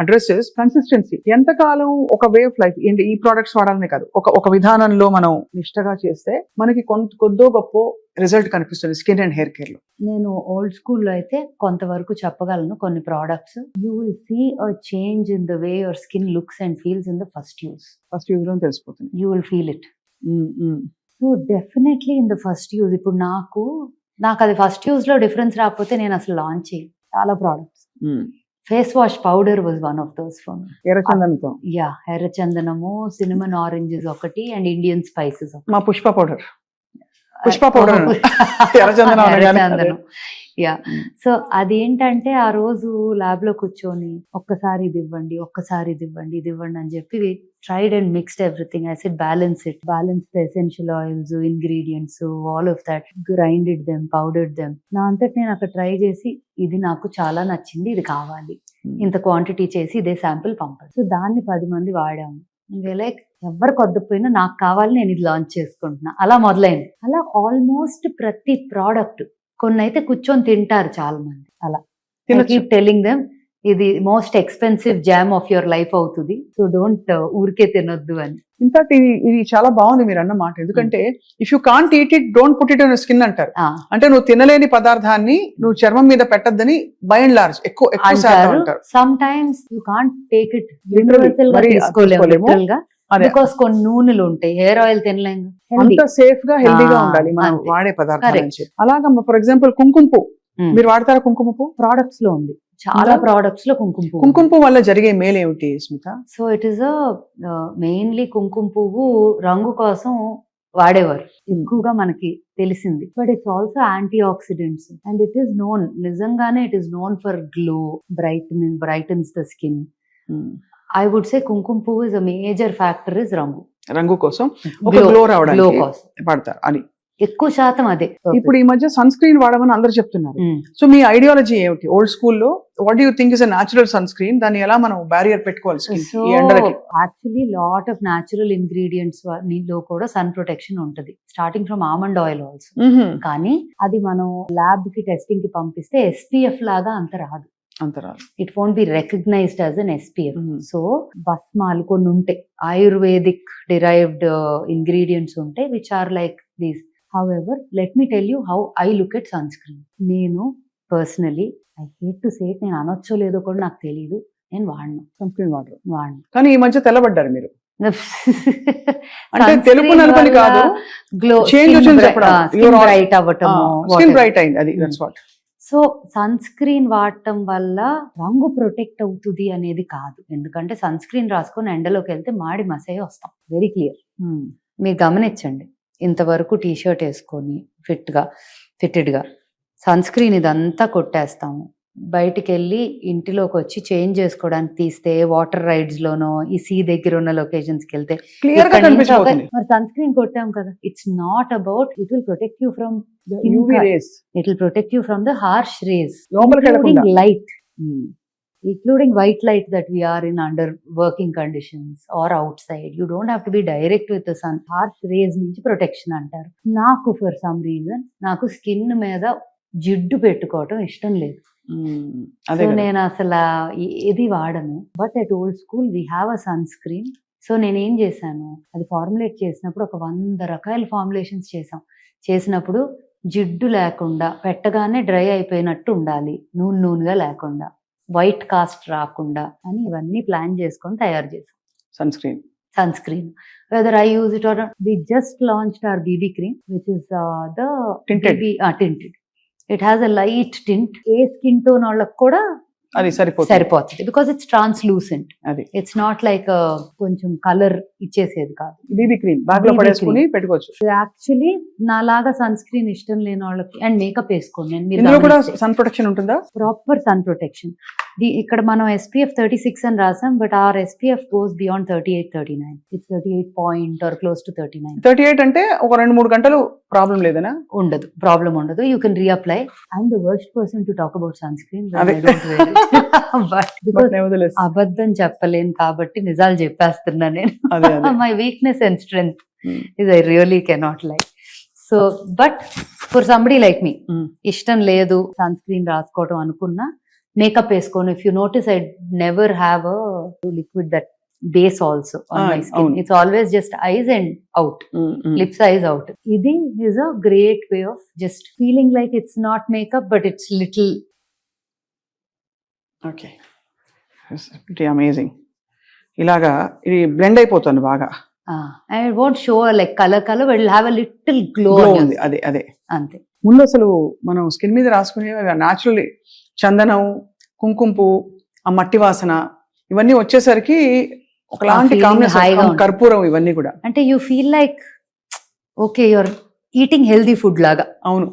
address is consistency. ఎంతకాలం ఒక way of life ఏంటి, ఈ products వాడాలనే కాదు, ఒక విధానంలో మనం నిష్టగా చేస్తే మనకి కొద్దో గొప్ప రిజల్ట్ కనిపిస్తుంది స్కిన్ అండ్ హెయిర్ కేర్ లో. నేను ఓల్డ్ స్కూల్లో అయితే కొంతవరకు చెప్పగలను కొన్ని products. You will see a change in the way your skin looks and feels in the first use లో తెలిసిపోతుంది. You will feel it. So definitely in the first use. ఇప్పుడు నాకు అది ఫస్ట్ యూజ్ లో డిఫరెన్స్ రాకపోతే నేను అసలు launch చేయి చాలా products. Face wash powder was one of those for me. ఎర్రచందనంతో ఎర్రచందనము, సినిమన్ ఆరెంజెస్ ఒకటి అండ్ ఇండియన్ స్పైసెస్. మా పుష్ప పౌడర్ ఎర్రచందనం. యా. సో అదేంటంటే ఆ రోజు ల్యాబ్ లో కూర్చొని ఒక్కసారి ఇది ఇవ్వండి, ఒక్కసారి ఇది ఇవ్వండి, ఇది ఇవ్వండి అని చెప్పి tried and mixed everything. I said balance the essential oils, ingredients, all of that, grinded them, powdered them. నా అంతటి నేను అక్కడ ట్రై చేసి ఇది నాకు చాలా నచ్చింది, ఇది కావాలి, ఇంత క్వాంటిటీ చేసి ఇదే శాంపిల్ పంపాను. సో దాన్ని 10 మంది వాడాము. లైక్ ఎవరికి వద్దపోయినా నాకు కావాలి, నేను ఇది లాంచ్ చేసుకుంటున్నా, అలా మొదలైంది. అలా ఆల్మోస్ట్ ప్రతి ప్రోడక్ట్, కొన్ని అయితే కూర్చొని తింటారు చాలా మంది. అలా కీప్ టెల్లింగ్ దెమ్ ఇది most expensive jam of your life అవుతుంది, సో డోంట్ ఊరికే తినొద్దు అని. ఇన్ఫాక్ట్ ఇది చాలా బాగుంది మీరు అన్న మాట. ఎందుకంటే if you can't eat it don't put it on skin అంటారు. అంటే నువ్వు తినలేని పదార్థాన్ని నువ్వు చర్మం మీద పెట్టద్దని బై అండ్ లార్జ్ ఎక్కువ శాతం అంటారు. Some times you can't take it universal గా తీసుకోలేము, బికాస్ కొన్ని నూనెలు ఉంటాయి, హెయిర్ ఆయిల్ తినలేము. అంత సేఫ్ గా హెల్దీగా ఉండాలి మనం వాడే పదార్థాల నుంచి. అలాగా ఫర్ ఎగ్జాంపుల్ కుంకుమ పువ్వు మీరు వాడతారా? కుంకుమ పువ్వు ప్రోడక్ట్స్ లో ఉంది, చాలా ప్రోడక్ట్స్ లో కుంకుమ పువ్వు వల్ల జరిగే మేలు ఏమిటి Smitha? So it is mainly కుంకుమ పువ్వు రంగు కోసం వాడేవారు ఎక్కువగా మనకి తెలిసింది. But it's also antioxidants and it is known, నిజంగానే it is known for glow, brightens the skin. I would say కుంకుమ పువ్వు is a major factor is రంగు కోసం, గ్లో కోసం పడతారు అని ఎక్కువ శాతం అదే. ఇప్పుడు ఈ మధ్య సన్ స్క్రీన్ వాడమని అందరూ చెప్తున్నారు. సో మీ ఐడియాలజీ ఏమిటి? ఓల్డ్ స్కూల్లో what do you think is a natural sun screen, దాన్ని ఎలా మనం బ్యారియర్ పెట్టుకోవాలి స్కిన్ కి ఈ ఎండలకి? Actually lot of natural ingredients లో కూడా సన్ ప్రొటెక్షన్ ఉంటది, starting from almond oil also. కానీ అది మనం ల్యాబ్ కి టెస్టింగ్ కి పంపిస్తే SPF లాగా అంత రాదు. అంతరాలు. It won't be recognised as an SPF. Mhm. So భస్మాలు కొన్ని ఉంటాయి, ఆయుర్వేదిక్ డిరైవ్డ్ ఇంగ్రీడియంట్స్ ఉంటాయి which are like these. However let me tell you how I look at sunscreen. నేను personally, I hate to say it, నేను అనొచ్చో లేదో కూడా నాకు తెలియదు, నేను వాడను. Sunscreen water. వాడను. కానీ ఈ మధ్య తెల్లబడ్డారు మీరు. అంటే తెలుపు నలుపని కాదు, గ్లో, చేంజ్ వచ్చింది చెప్పడం. స్కిన్ బ్రైట్ అవ్వటము, స్కిన్ బ్రైట్ అయింది, అది that's what. So sun screen వాడటం వల్ల రంగు ప్రొటెక్ట్ అవుతుంది అనేది కాదు, ఎందుకంటే సన్ స్క్రీన్ రాసుకొని ఎండలోకి వెళ్తే మాడి మసే వస్తాం, వెరీ క్లియర్. మీరు గమనించండి, ఇంతవరకు టీ షర్ట్ వేసుకొని ఫిట్టెడ్గా సన్ స్క్రీన్ ఇదంతా కొట్టేస్తాము, బయటికి వెళ్ళి ఇంటిలోకి వచ్చి చేంజ్ చేసుకోవడానికి తీస్తే వాటర్ రైడ్స్ లోనో ఈ సీ దగ్గర ఉన్న లొకేషన్స్ కి వెళ్తే క్లియర్ గా కనిపించబోతుంది. మరి సన్ స్క్రీన్ కొట్టాం కదా, it's not about, it will protect you from UV rays, it will protect you from the harsh rays, లోపలికి వెళ్ళకుండా light, including white light that we are in under working conditions or outside. You don't have to be direct with the sun. Harsh rays నుంచి protection అంటారు. నాకు for some reason నాకు skin మీద జిడ్డు పెట్టుకోవటం ఇష్టం లేదు. సో నేను అసలు ఏది వాడను. But at old school we have a son screen. So నేనేం చేశాను, అది ఫార్ములేట్ చేసినప్పుడు ఒక 100 రకాల ఫార్ములేషన్స్ చేసినప్పుడు జిడ్డు లేకుండా, పెట్టగానే డ్రై అయిపోయినట్టు ఉండాలి, నూనెగా లేకుండా, వైట్ కాస్ట్ రాకుండా అని ఇవన్నీ ప్లాన్ చేసుకొని తయారు చేసాం sun screen. Whether I use it or we just launched our BB cream which is the tinted. Tinted. It has a light tint. A skin tone వాళ్ళకి కూడా అది సరిపోతుంది బికాస్ ఇట్స్ ట్రాన్స్లూసెంట్. అది ఇట్స్ నాట్ లైక్ కొంచెం colour ఇచ్చేసేది కాదు. BB cream bag లో పడేసుకొని పెట్టుకోవచ్చు. Actually నాలాగా సన్ స్క్రీన్ ఇష్టం లేని వాళ్ళకి, అండ్ మేకప్ వేసుకోండి, ఇందులో కూడా సన్ ప్రొటెక్షన్ ఉంటుందా? Proper sun protection. ఇక్కడ మనం SPF 36 అని రాసాం, but or SPF goes beyond 38, 39. It's 38 point or close to 39. 38 అంటే ఒక 2-3 గంటలు ప్రాబ్లం లేదనా? ఉండదు, ప్రాబ్లం ఉండదు. You can reapply. I'm the worst person to talk about sunscreen, అబద్ధం చెప్పలేను కాబట్టి నిజాలు చెప్పేస్తున్నా నేను. My weakness and strength is I really cannot like. So but for somebody like me, ఇష్టం లేదు సన్ స్క్రీన్ రాసుకోవడం అనుకున్నా, మేకప్ వేసుకోను. If you notice I never have a liquid that base also on my skin. It's always just eyes and out, lips eyes out. ఇది is a great way of just feeling like it's not makeup but it's little. Okay, very amazing. ఇలాగా ఇది blend అయిపోతుంది బాగా. And it won't show like color, but it'll have a little glow ఉంది. అదే అంతే. ముందు అసలు మనం స్కిన్ మీద రాసుకునే న్యాచురల్లీ చందనం, కుంకుమ పువ్వు, ఆ మట్టి వాసన ఇవన్నీ వచ్చేసరికి ఒకలాంటి కాంబినేషన్, కర్పూరం, ఇవన్నీ కూడా అంటే you feel like okay you're eating healthy food లాగా. అవును,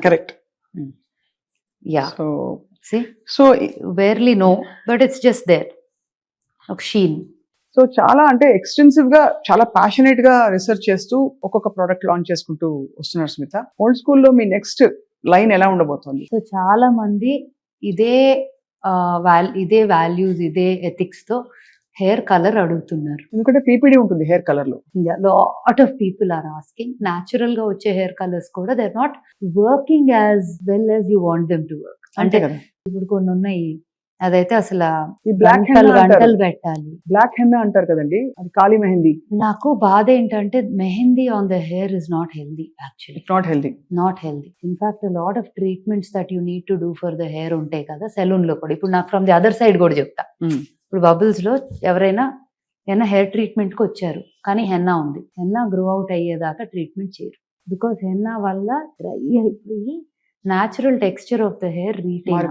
కరెక్ట్. యా, సో వేర్లీ no but it's just there ఒక షీన్. సో చాలా అంటే ఎక్స్టెన్సివ్ గా, చాలా ప్యాషనేట్ గా రీసెర్చ్ చేస్తూ ఒక్కొక్క ప్రోడక్ట్ లాంచ్ చేసుకుంటూ వస్తున్నారు స్మిత. ఓల్డ్ స్కూల్లో మీ నెక్స్ట్ లైన్ ఎలా ఉండబోతోంది? సో చాలా మంది ఇదే వాల్యూస్, ఇదే ఎథిక్స్ తో హెయిర్ కలర్ అడుగుతున్నారు. ఎందుకంటే PPD ఉంటుంది హెయిర్ కలర్ లో. Lot of people are asking. న్యాచురల్ గా వచ్చే హెయిర్ కలర్స్ కూడా they are not working as well as you want them to work. అంటే ఇప్పుడు కొన్ని ఉన్నాయి, అదైతే అసలు గంటలు పెట్టాలి. బ్లాక్ హెన్నా అంటారు కదండి, అది కాళీ మెహందీ. నాకు బాధ ఏంటంటే mehndi on the hair is not healthy. Actually not healthy. In fact lot of treatments that you need to do for the hair ఉంటాయి కదా సెలూన్ లో కూడా. ఇప్పుడు నాకు ఫ్రమ్ ది అదర్ సైడ్ కూడా చెప్తా. ఇప్పుడు బబుల్స్ లో ఎవరైనా హెయిర్ ట్రీట్మెంట్ కి వచ్చారు కానీ హెన్నా ఉంది, హెన్నా గ్రో అవుట్ అయ్యేదాకా ట్రీట్మెంట్ చేయరు. బికాస్ హెన్నా వల్ల డ్రై అయిపోయి natural texture of the hair retain.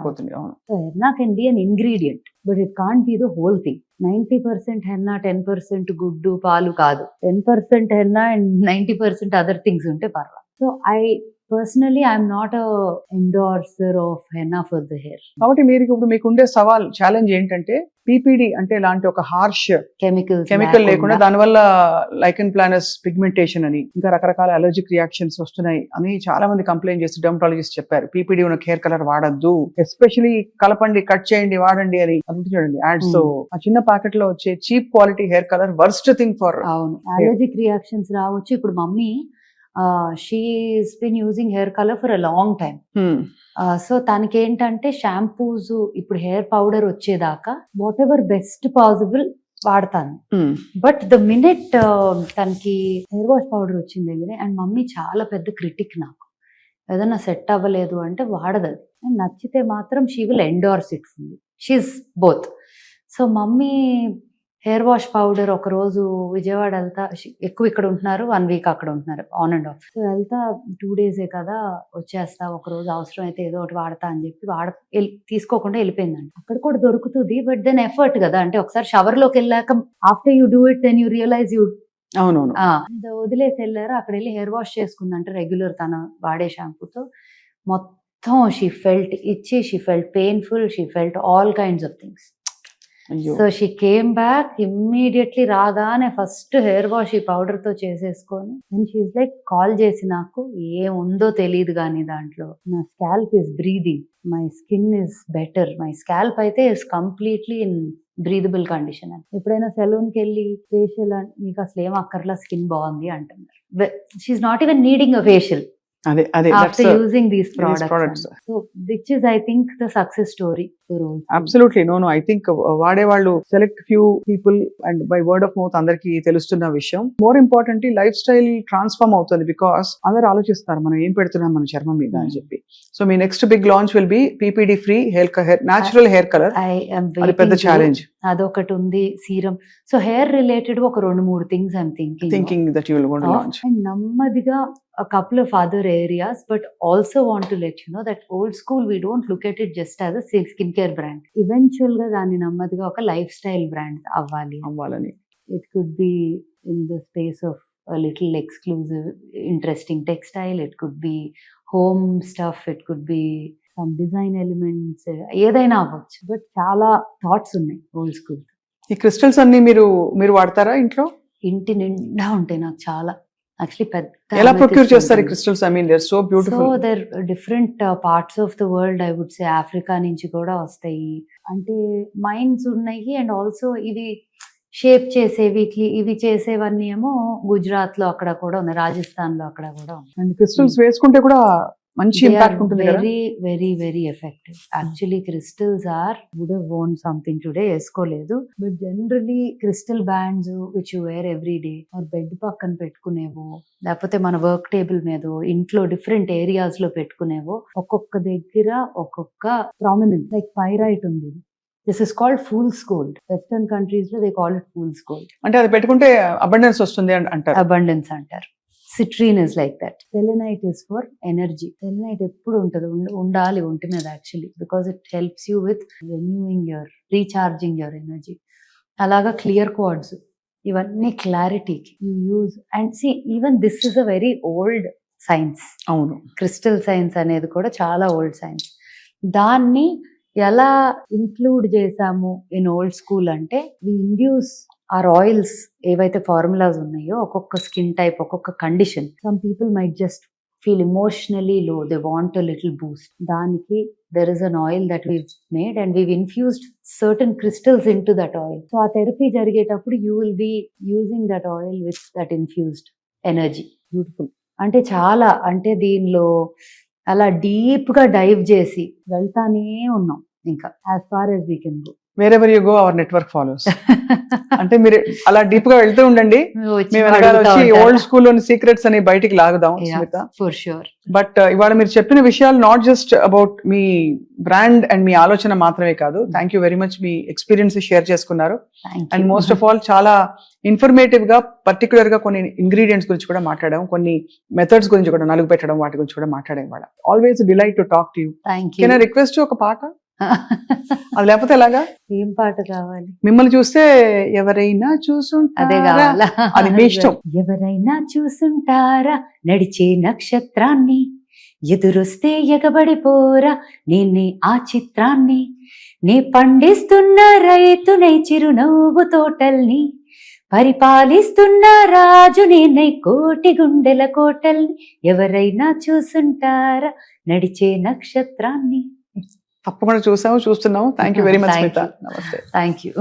So henna can be an ingredient but it can't be the whole thing. 90% henna, 10% guddu paalu kaadu. 10% henna and 90% other things unte parva. So personally I'm not a endorser of henna for the hair. కాబట్టి మీకు ఉండే సవాల్, challenge ఏంటంటే PPD అంటే ఇలాంటి ఒక harsh chemical లేకుండా, దానివల్ల లైకెన్ ప్లానస్ పిగ్మెంటేషన్ అని, ఇంకా రకరకాల అలర్జిక్ రియాక్షన్స్ వస్తున్నాయి అని చాలా మంది కంప్లైంట్ చేసి డెర్మటాలజిస్ట్ చెప్పారు. PPD ఉన్న హెయిర్ కలర్ వాడద్దు, ఎస్పెషలీ కలపండి, కట్ చేయండి, వాడండి అని. అది చూడండి యాడ్స్ తో, ఆ చిన్న ప్యాకెట్ లో వచ్చే cheap quality hair colour worst thing for. అవును, అలర్జిక్ రియాక్షన్స్ రావచ్చు. ఇప్పుడు mummy she's been using hair colour for a long time. So తనకి ఏంటంటే షాంపూస్ ఇప్పుడు హెయిర్ పౌడర్ వచ్చేదాకా వాట్ ఎవర్ బెస్ట్ పాసిబుల్ వాడతాను. బట్ ద మినిట్ తనకి హెయిర్ వాష్ పౌడర్ వచ్చింది దగ్గర, అండ్ మమ్మీ చాలా పెద్ద క్రిటిక్ నాకు, ఏదైనా సెట్ అవ్వలేదు అంటే వాడదు అది, నచ్చితే మాత్రం she will endorse it fully. She's both. So mummy hair wash powder ఒక రోజు విజయవాడ వెళ్తా, ఎక్కువ ఇక్కడ ఉంటున్నారు, 1 వీక్ అక్కడ ఉంటున్నారు, ఆన్ అండ్ ఆఫ్. సో వెళ్తా 2 డేసే కదా వచ్చేస్తా, ఒక రోజు అవసరం అయితే ఏదో ఒకటి వాడతా అని చెప్పి తీసుకోకుండా వెళ్ళిపోయిందండి. అక్కడ కూడా దొరుకుతుంది, బట్ దెన్ ఎఫర్ట్ కదా, అంటే ఒకసారి షవర్ లోకి వెళ్ళాక after you do it then you realise you. అవునవును. వదిలేసి వెళ్ళారు. అక్కడ వెళ్ళి హెయిర్ వాష్ చేసుకుందంటే రెగ్యులర్ తన వాడే షాంపూతో. మొత్తం షీ ఫెల్ట్ ఇచ్చి, she felt painful, she felt all kinds of things. So she came back immediately. రాగానే ఫస్ట్ హెయిర్ వాష్ ఈ పౌడర్ తో చేసేసుకొని, అండ్ షీఈస్ లైక్ కాల్ చేసి, నాకు ఏముందో తెలియదు కానీ దాంట్లో నా scalp is breathing, my skin is better, my scalp అయితే is completely in breathable condition అని. ఎప్పుడైనా సెలూన్కి వెళ్ళి ఫేషియల్ మీకు అసలు ఏం అక్కర్లా, స్కిన్ బాగుంది అంటున్నారు. She's not even needing a facial after using these products. So which is I think the success story for all. Absolutely. No, I think వాడే వాళ్ళు select few people and by word of mouth అందరికి తెలుస్తున్న విషయం. More importantly life style transform అవుతుంది, because అందరు ఆలోచిస్తారు మనం ఏం పెడుతున్నాం మన చర్మం మీద అని చెప్పి. సో మీ next big launch will be PPD free hair natural hair colour. అది పెద్ద ఛాలెంజ్. అదొకటి ఉంది, సీరం. సో హెయిర్ రిలేటెడ్ ఒక 2-3 things I'm thinking that you will go to launch. And నెమ్మదిగా a couple of other areas, but also want to let you know that old school we don't look at it just as a skincare brand. Eventual ga dani nammadiga oka lifestyle brand avvalani. It could be in the space of a little exclusive interesting textile, it could be home stuff, it could be some design elements, ఏదైనా అవ్వచ్చు. But చాలా thoughts ఉన్నాయి old school. ఈ crystals అన్ని మీరు వాడతారా ఇంట్లో? ఇంటి నిండా ఉంటాయి నాకు చాలా. Actually పెద్ద ఎలా ప్రొక్యూర్ చేస్తారు crystals? I mean they are so beautiful. So they're different parts of the world, I would say Africa నుంచి కూడా వస్తాయి. అంటే మైన్స్ ఉన్నాయి, అండ్ ఆల్సో ఇవి షేప్ చేసేవి, ఇవి చేసేవన్నీ ఏమో గుజరాత్ లో అక్కడ కూడా ఉన్నాయి, రాజస్థాన్ లో అక్కడ కూడా ఉన్నాయి. అండ్ క్రిస్టల్స్ వేసుకుంటే కూడా మంచి ఇంపాక్ట్ ఉంటుంది కదా. Very very very effective. Actually crystals would have worn something today, వేసుకోలేదు, but generally crystal bands which you wear every day, or bed పక్కన పెట్టుకునేవో, లేకపోతే మన వర్క్ టేబుల్ మీద ఇంట్లో డిఫరెంట్ ఏరియాస్ లో పెట్టుకునేవో, ఒక్కొక్క దగ్గర ఒక్కొక్క ప్రామినెన్స్. లైక్ పైరైట్ ఉంది, this is called fool's gold. Western countries లో they call it fool's gold. అంటే అది పెట్టుకుంటే అబండెన్స్ వస్తుంది అంటారు. అబండెన్స్ అంటారు. Citrine is like that. Selenite is for energy. Selenite ఎప్పుడు ఉండాలి ఒంటి మీద actually, because it helps you with recharging your energy. అలాగా క్లియర్ క్వార్ట్స్, ఇవన్నీ క్లారిటీకి you use. And see even this is a very old science. అవును, crystal science అనేది కూడా చాలా ఓల్డ్ సైన్స్. దాన్ని ఎలా ఇంక్లూడ్ చేసాము ఇన్ ఓల్డ్ స్కూల్ అంటే, వి ఇండ్యూస్ ఆర్ ఆయిల్స్ ఏవైతే ఫార్ములాస్ ఉన్నాయో, ఒక్కొక్క స్కిన్ టైప్, ఒక్కొక్క condition. Some people might just feel emotionally low, they want a little boost. దానికి there is an oil that we've made and we've infused certain crystals in to that oil. So ఆ therapy జరిగేటప్పుడు you will be using that oil with that infused energy. Beautiful. అంటే చాలా, అంటే దీనిలో అలా deep గా dive చేసి వెళ్తానే ఉన్నాం ఇంకా, as far as we can go. Wherever you go our network follows. అంటే మీరు అలా డీప్ గా వెళ్తూ ఉండండి, మేము వెనకాల వచ్చి ఓల్డ్ స్కూల్ లోని సీక్రెట్స్ అని బయటికి లాగుదాం స్మిత. For sure. బట్ ఇవాళ మీరు చెప్పిన విషయాలు నాట్ జస్ట్ అబౌట్ మీ బ్రాండ్ అండ్ మీ ఆలోచన మాత్రమే కాదు. థ్యాంక్ యూ వెరీ మచ్, మీ ఎక్స్పీరియన్స్ షేర్ చేసుకున్నారు. అండ్ మోస్ట్ ఆఫ్ ఆల్ చాలా ఇన్ఫర్మేటివ్ గా, పర్టికులర్ గా కొన్ని ఇంగ్రీడియంట్స్ గురించి కూడా మాట్లాడాం, కొన్ని మెథడ్స్ గురించి కూడా, నలుగు పెట్టడం వాటి గురించి కూడా మాట్లాడాం. ఇవాళ always delight to talk to you. Can I request ఒక పాట? అది లేకపోతే ఎలాగా? ఏం పాట కావాలి? మిమ్మల్ని చూస్తే ఎవరైనా చూసుంటారా, అది మీ ఇష్టం. ఎవరైనా చూసుంటారా నడిచే నక్షత్రాన్ని, ఎదురొస్తే ఎగబడిపోరా నేనే ఆ చిత్రాన్ని, నే పండిస్తున్న రైతునై చిరునవ్వు తోటల్ని, పరిపాలిస్తున్న రాజు నేనై కోటి గుండెల కోటల్ని, ఎవరైనా చూసుంటారా నడిచే నక్షత్రాన్ని. తప్పకుండా చూస్తున్నాము. Thank you very much Smitha. నమస్తే. Thank you.